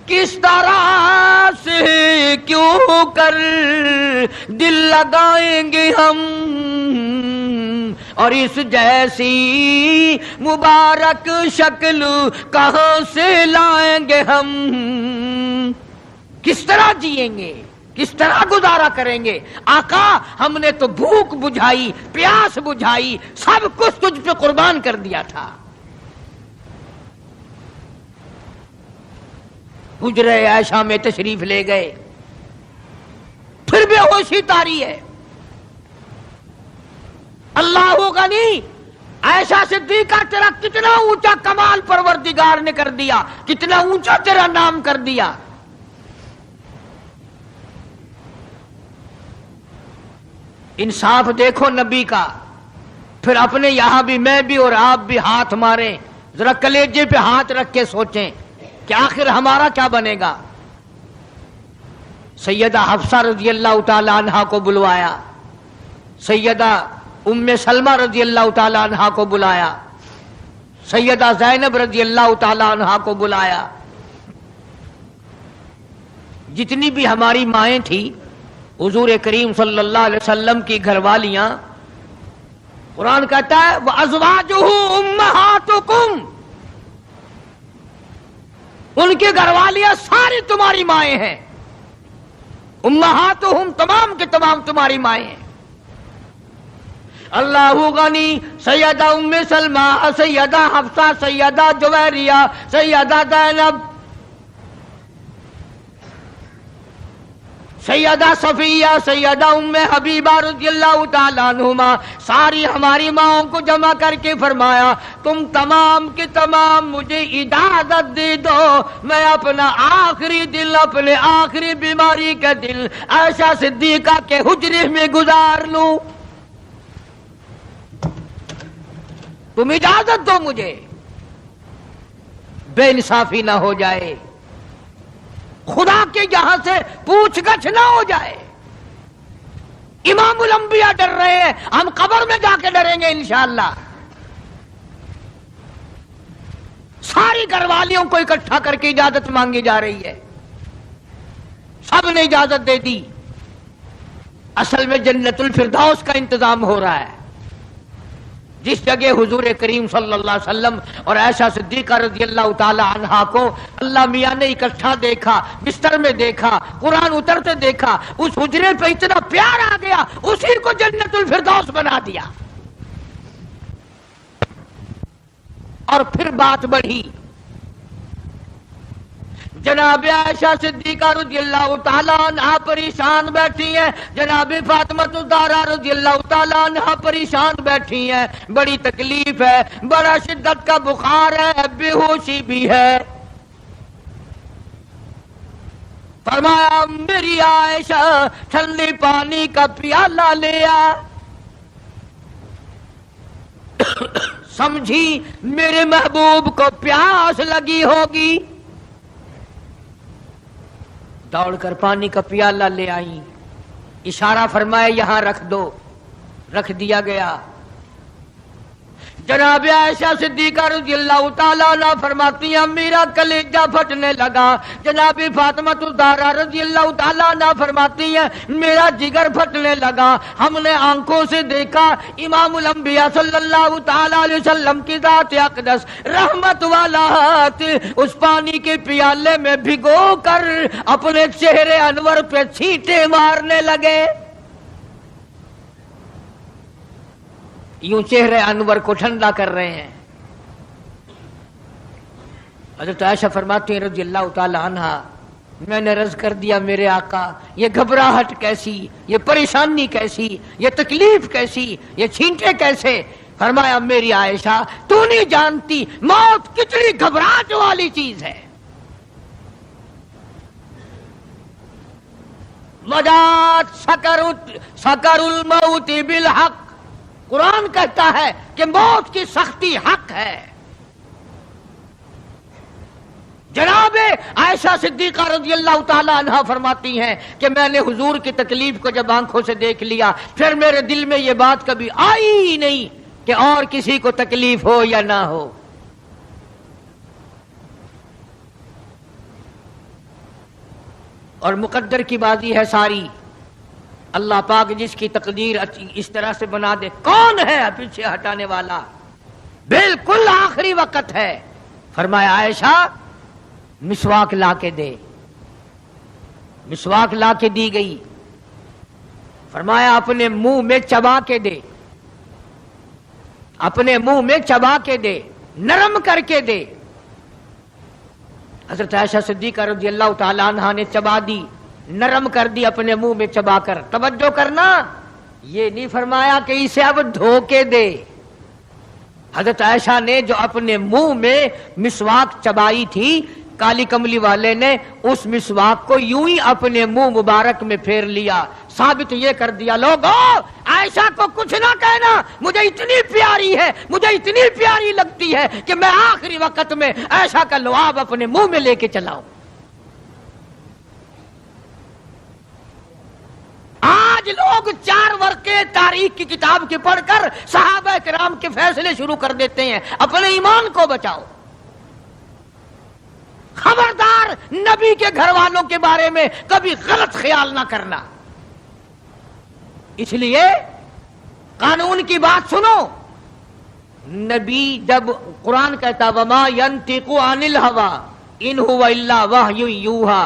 کس طرح سے کیوں کر دل لگائیں گے ہم، اور اس جیسی مبارک شکل کہاں سے لائیں گے ہم، کس طرح جئیں گے، کس طرح گزارا کریں گے؟ آقا ہم نے تو بھوک بجھائی، پیاس بجھائی، سب کچھ تجھ پہ قربان کر دیا تھا۔ حجرہ عائشہ میں تشریف لے گئے، پھر بے ہوشی طاری ہے۔ اللہ غنی، عائشہ صدیقہ تیرا کتنا اونچا کمال پروردگار نے کر دیا، کتنا اونچا تیرا نام کر دیا۔ انصاف دیکھو نبی کا، پھر اپنے یہاں بھی میں بھی اور آپ بھی ہاتھ ماریں، ذرا کلیجے پہ ہاتھ رکھ کے سوچیں کہ آخر ہمارا کیا بنے گا۔ سیدہ حفصہ رضی اللہ تعالی عنہا کو بلوایا، سیدہ ام سلمہ رضی اللہ تعالی عنہا کو بلایا، سیدہ زینب رضی اللہ تعالی عنہا کو بلایا، جتنی بھی ہماری مائیں تھیں، حضور کریم صلی اللہ علیہ وسلم کی گھر والیاں، قرآن کہتا ہے وَأَزْوَاجُهُ أُمَّهَاتُكُمْ، ان کی گھر والیاں ساری تمہاری مائیں ہیں، امہاتہم تمام کے تمام تمہاری مائیں ہیں۔ اللہ غنی، سیدہ ام سلمہ، سیدہ حفصہ، سیدہ جویریہ، سیدہ زینب، سیدہ صفیہ، سیدہ ام حبیبہ رضی اللہ تعالیٰ عنہما، ساری ہماری ماؤں کو جمع کر کے فرمایا تم تمام کے تمام مجھے اجازت دے دو، میں اپنا آخری دل، اپنے آخری بیماری کا دل عائشہ صدیقہ کے حجرے میں گزار لوں، تم اجازت دو مجھے۔ بے انصافی نہ ہو جائے، خدا کے یہاں سے پوچھ گچھ نہ ہو جائے۔ امام الانبیاء ڈر رہے ہیں، ہم قبر میں جا کے ڈریں گے انشاءاللہ۔ ساری گھر والیوں کو اکٹھا کر کے اجازت مانگی جا رہی ہے، سب نے اجازت دے دی۔ اصل میں جنت الفردوس کا انتظام ہو رہا ہے، جس جگہ حضور کریم صلی اللہ علیہ وسلم اور عائشہ صدیقہ رضی اللہ تعالی عنہا کو اللہ میاں نے اکٹھا دیکھا، بستر میں دیکھا، قرآن اترتے دیکھا، اس حجرے پہ اتنا پیار آ گیا، اسی کو جنت الفردوس بنا دیا۔ اور پھر بات بڑھی، جناب عائشہ صدیقہ رضی اللہ تعالیٰ عنہا پریشان بیٹھی ہیں، جناب فاطمہ الزہرا رضی اللہ تعالیٰ عنہا پریشان بیٹھی ہیں، بڑی تکلیف ہے، بڑا شدت کا بخار ہے، بے ہوشی بھی ہے۔ فرمایا میری عائشہ ٹھنڈے پانی کا پیالہ لیا، سمجھی میرے محبوب کو پیاس لگی ہوگی، دوڑ کر پانی کا پیالہ لے آئی، اشارہ فرمایا یہاں رکھ دو، رکھ دیا گیا۔ جناب عائشہ صدیقہ رضی اللہ تعالیٰ عنہ فرماتی ہیں میرا کلیجہ پھٹنے لگا، جناب فاطمہ الزہرا رضی اللہ تعالیٰ عنہ فرماتی ہیں میرا جگر پھٹنے لگا۔ ہم نے آنکھوں سے دیکھا امام الانبیاء صلی اللہ تعالیٰ علیہ وسلم کی ذات اقدس رحمت والا ہاتھ اس پانی کے پیالے میں بھگو کر اپنے چہرے انور پہ چھینٹے مارنے لگے، یوں چہرے انور کو ٹھنڈا کر رہے ہیں۔ حضرت عائشہ فرماتی ہیں رضی اللہ تعالی عنہا میں نے عرض کر دیا میرے آقا یہ گھبراہٹ کیسی، یہ پریشانی کیسی، یہ تکلیف کیسی، یہ چھینٹے کیسے؟ فرمایا میری عائشہ تو نہیں جانتی موت کتنی گھبراہٹ والی چیز ہے۔ وجات سکر الموت بالحق، قرآن کہتا ہے کہ موت کی سختی حق ہے۔ جناب عائشہ صدیقہ رضی اللہ تعالی عنہا فرماتی ہیں کہ میں نے حضور کی تکلیف کو جب آنکھوں سے دیکھ لیا پھر میرے دل میں یہ بات کبھی آئی ہی نہیں کہ اور کسی کو تکلیف ہو یا نہ ہو۔ اور مقدر کی بازی ہے ساری، اللہ پاک جس کی تقدیر اس طرح سے بنا دے، کون ہے پیچھے ہٹانے والا؟ بالکل آخری وقت ہے۔ فرمایا عائشہ مسواک لا کے دے، مسواک لا کے دی گئی۔ فرمایا اپنے منہ میں چبا کے دے، اپنے منہ میں چبا کے دے، نرم کر کے دے۔ حضرت عائشہ صدیقہ رضی اللہ تعالی عنہا نے چبا دی، نرم کر دی اپنے منہ میں چبا کر۔ توجہ کرنا، یہ نہیں فرمایا کہ اسے اب دھو کے دے۔ حضرت عائشہ نے جو اپنے منہ میں مسواک چبائی تھی، کالی کملی والے نے اس مسواک کو یوں ہی اپنے منہ مبارک میں پھیر لیا، ثابت یہ کر دیا لوگوں عائشہ کو کچھ نہ کہنا، مجھے اتنی پیاری ہے، مجھے اتنی پیاری لگتی ہے کہ میں آخری وقت میں عائشہ کا لعاب اپنے منہ میں لے کے چلاؤں۔ آج لوگ 4 ورقے تاریخ کی کتاب کے پڑھ کر صحابہ کرام کے فیصلے شروع کر دیتے ہیں۔ اپنے ایمان کو بچاؤ، خبردار نبی کے گھر والوں کے بارے میں کبھی غلط خیال نہ کرنا۔ اس لیے قانون کی بات سنو، نبی جب قرآن کہتا وما ينطق عن الهوى ان هو الا وحی یوحی،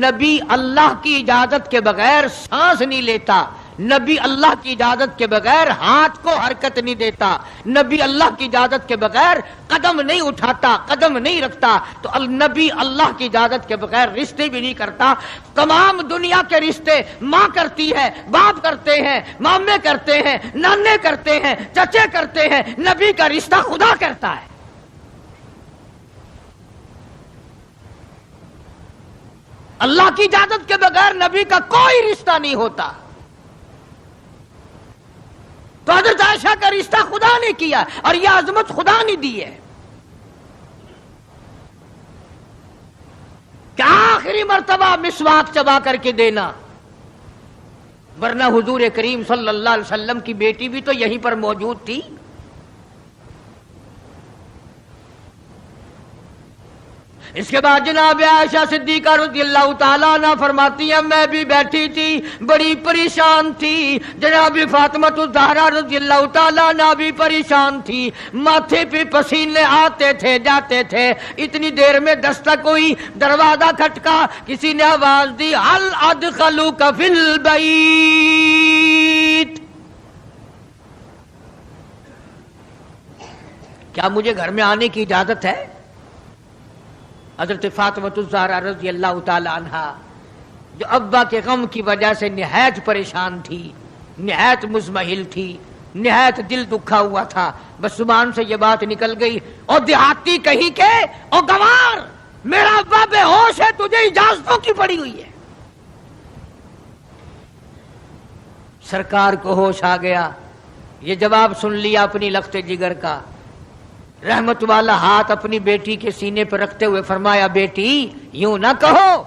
نبی اللہ کی اجازت کے بغیر سانس نہیں لیتا، نبی اللہ کی اجازت کے بغیر ہاتھ کو حرکت نہیں دیتا، نبی اللہ کی اجازت کے بغیر قدم نہیں اٹھاتا، قدم نہیں رکھتا، تو نبی اللہ کی اجازت کے بغیر رشتے بھی نہیں کرتا۔ تمام دنیا کے رشتے ماں کرتی ہے، باپ کرتے ہیں، مامے کرتے ہیں، نانے کرتے ہیں، چچے کرتے ہیں، نبی کا رشتہ خدا کرتا ہے۔ اللہ کی اجازت کے بغیر نبی کا کوئی رشتہ نہیں ہوتا۔ تو حضرت عائشہ کا رشتہ خدا نے کیا اور یہ عظمت خدا نے دی ہے۔ آخری مرتبہ مسواک چبا کر کے دینا، ورنہ حضور کریم صلی اللہ علیہ وسلم کی بیٹی بھی تو یہیں پر موجود تھی۔ اس کے بعد جناب عائشہ صدیقہ رضی اللہ تعالیٰ عنہ فرماتی ہیں میں بھی بیٹھی تھی، بڑی پریشان تھی، جناب فاطمہ الزہرا رضی اللہ تعالیٰ عنہ بھی پریشان تھی، ماتھے پہ پسینے آتے تھے جاتے تھے۔ اتنی دیر میں دستک ہوئی، دروازہ کھٹکا، کسی نے آواز دی ہل ادخلوک فی البیت، کیا مجھے گھر میں آنے کی اجازت ہے؟ حضرت فاطمہ الزہرا رضی اللہ تعالی عنہا جو ابا کے غم کی وجہ سے نہایت پریشان تھی، نہایت مزمحل تھی، نہایت دل دکھا ہوا تھا، بس زبان سے یہ بات نکل گئی، اور دیہاتی کہیں کہ او گوار میرا ابا بے ہوش ہے، تجھے اجازتوں کی پڑی ہوئی ہے۔ سرکار کو ہوش آ گیا، یہ جواب سن لیا اپنی لخت جگر کا، رحمت والا ہاتھ اپنی بیٹی کے سینے پر رکھتے ہوئے فرمایا بیٹی یوں نہ کہو،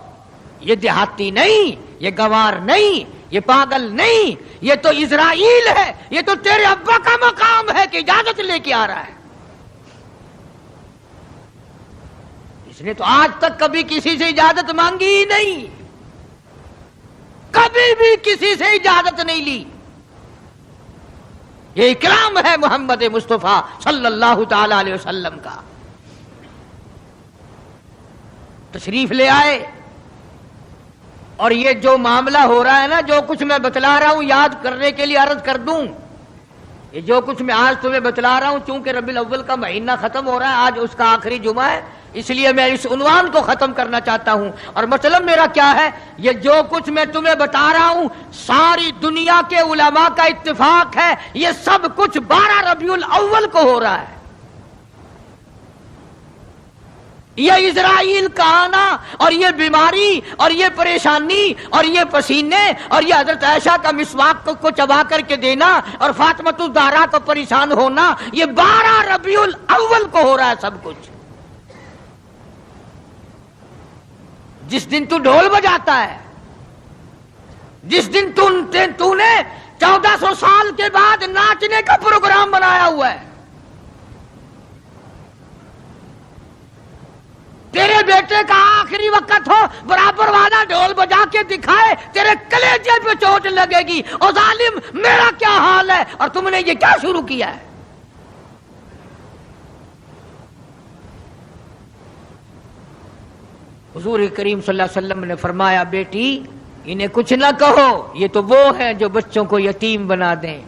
یہ دیہاتی نہیں، یہ گوار نہیں، یہ پاگل نہیں، یہ تو اسرائیل ہے، یہ تو تیرے ابا کا مقام ہے کہ اجازت لے کے آ رہا ہے۔ اس نے تو آج تک کبھی کسی سے اجازت مانگی ہی نہیں، کبھی بھی کسی سے اجازت نہیں لی۔ یہ اکرام ہے محمد مصطفیٰ صلی اللہ تعالی علیہ وسلم کا۔ تشریف لے آئے، اور یہ جو معاملہ ہو رہا ہے نا، جو کچھ میں بتلا رہا ہوں یاد کرنے کے لیے عرض کر دوں، یہ جو کچھ میں آج تمہیں بتلا رہا ہوں، چونکہ ربیع الاول کا مہینہ ختم ہو رہا ہے، آج اس کا آخری جمعہ ہے، اس لیے میں اس عنوان کو ختم کرنا چاہتا ہوں۔ اور مطلب میرا کیا ہے، یہ جو کچھ میں تمہیں بتا رہا ہوں ساری دنیا کے علماء کا اتفاق ہے، یہ سب کچھ 12 ربیع الاول کو ہو رہا ہے۔ یہ اسرائیل کا آنا اور یہ بیماری اور یہ پریشانی اور یہ پسینے اور یہ حضرت عائشہ کا مسواک کو چبا کر کے دینا اور فاطمہ الزہرا کو پریشان ہونا، یہ 12 ربیع الاول کو ہو رہا ہے سب کچھ۔ جس دن تو ڈھول بجاتا ہے، جس دن تو نے 1400 سال کے بعد ناچنے کا پروگرام بنایا ہوا ہے، تیرے بیٹے کا آخری وقت ہو، برابر والا ڈھول بجا کے دکھائے، تیرے کلیجے پہ چوٹ لگے گی، او ظالم میرا کیا حال ہے، اور تم نے یہ کیا شروع کیا ہے؟ حضور کریم صلی اللہ علیہ وسلم نے فرمایا بیٹی انہیں کچھ نہ کہو، یہ تو وہ ہیں جو بچوں کو یتیم بنا دیں،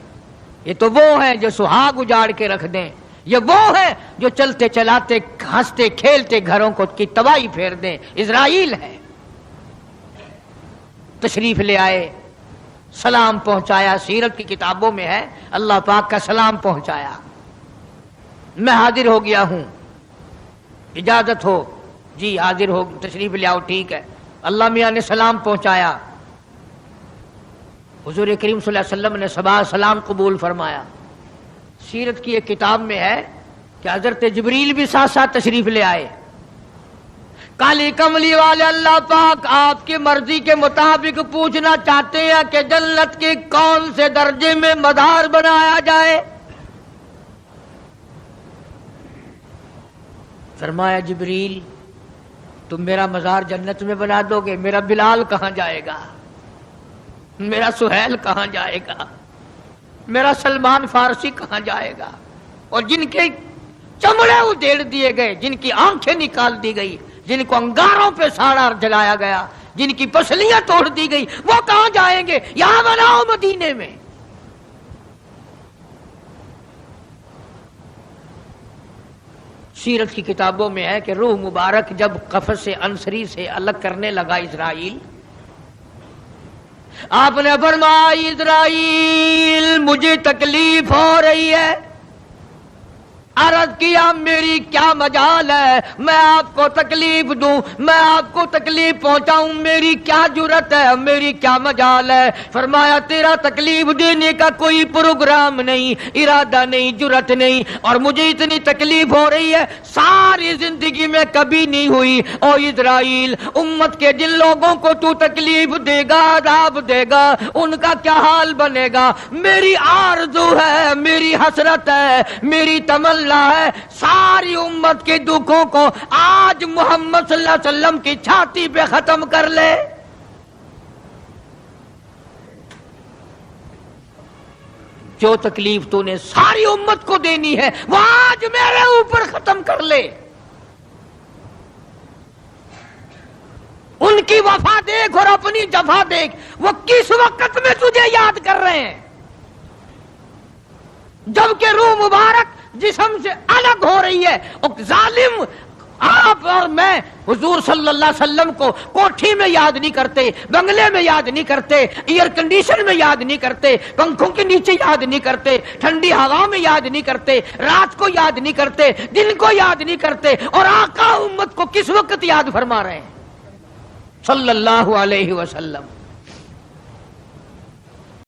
یہ تو وہ ہیں جو سہاگ اجاڑ کے رکھ دیں، یہ وہ ہیں جو چلتے چلاتے ہنستے کھیلتے گھروں کو کی تباہی پھیر دیں، اسرائیل ہے۔ تشریف لے آئے، سلام پہنچایا، سیرت کی کتابوں میں ہے اللہ پاک کا سلام پہنچایا، میں حاضر ہو گیا ہوں، اجازت ہو؟ جی حاضر ہو، تشریف لے آؤ، ٹھیک ہے۔ اللہ میاں نے سلام پہنچایا، حضور کریم صلی اللہ علیہ وسلم نے سلام قبول فرمایا۔ سیرت کی ایک کتاب میں ہے کہ حضرت جبریل بھی ساتھ ساتھ تشریف لے آئے۔ کالی کملی والے اللہ پاک آپ کی مرضی کے مطابق پوچھنا چاہتے ہیں کہ جنت کے کون سے درجے میں مدار بنایا جائے؟ فرمایا جبریل تم میرا مزار جنت میں بنا دو گے، میرا بلال کہاں جائے گا، میرا سہیل کہاں جائے گا، میرا سلمان فارسی کہاں جائے گا؟ اور جن کے چمڑے ادھیڑ دیے گئے، جن کی آنکھیں نکال دی گئی، جن کو انگاروں پہ ساڑا جلایا گیا، جن کی پسلیاں توڑ دی گئی، وہ کہاں جائیں گے؟ یہاں بناؤ مدینے میں۔ سیرت کی کتابوں میں ہے کہ روح مبارک جب قفس انصری سے الگ کرنے لگا اسرائیل، آپ نے فرمایا اسرائیل مجھے تکلیف ہو رہی ہے، عرض کیا میری کیا مجال ہے میں آپ کو تکلیف دوں، میں آپ کو تکلیف پہنچاؤں، میری کیا جرت ہے، میری کیا مجال ہے؟ فرمایا تیرا تکلیف دینے کا کوئی پروگرام نہیں، ارادہ نہیں، جرت نہیں، اور مجھے اتنی تکلیف ہو رہی ہے ساری زندگی میں کبھی نہیں ہوئی۔ او اسرائیل، امت کے جن لوگوں کو تو تکلیف دے گا، عذاب دے گا، ان کا کیا حال بنے گا؟ میری آرزو ہے، میری حسرت ہے، میری تمنا ہے ساری امت کے دکھوں کو آج محمد صلی اللہ علیہ وسلم کی چھاتی پہ ختم کر لے۔ جو تکلیف تو نے ساری امت کو دینی ہے وہ آج میرے اوپر ختم کر لے۔ ان کی وفا دیکھ اور اپنی جفا دیکھ، وہ کس وقت میں تجھے یاد کر رہے ہیں جبکہ روح مبارک جسم سے الگ ہو رہی ہے۔ ظالم آپ اور میں حضور صلی اللہ علیہ وسلم کو کوٹھی میں یاد نہیں کرتے، بنگلے میں یاد نہیں کرتے، ایئر کنڈیشن میں یاد نہیں کرتے، پنکھوں کے نیچے یاد نہیں کرتے، ٹھنڈی ہوا میں یاد نہیں کرتے، رات کو یاد نہیں کرتے، دن کو یاد نہیں کرتے، اور آقا امت کو کس وقت یاد فرما رہے ہیں صلی اللہ علیہ وسلم۔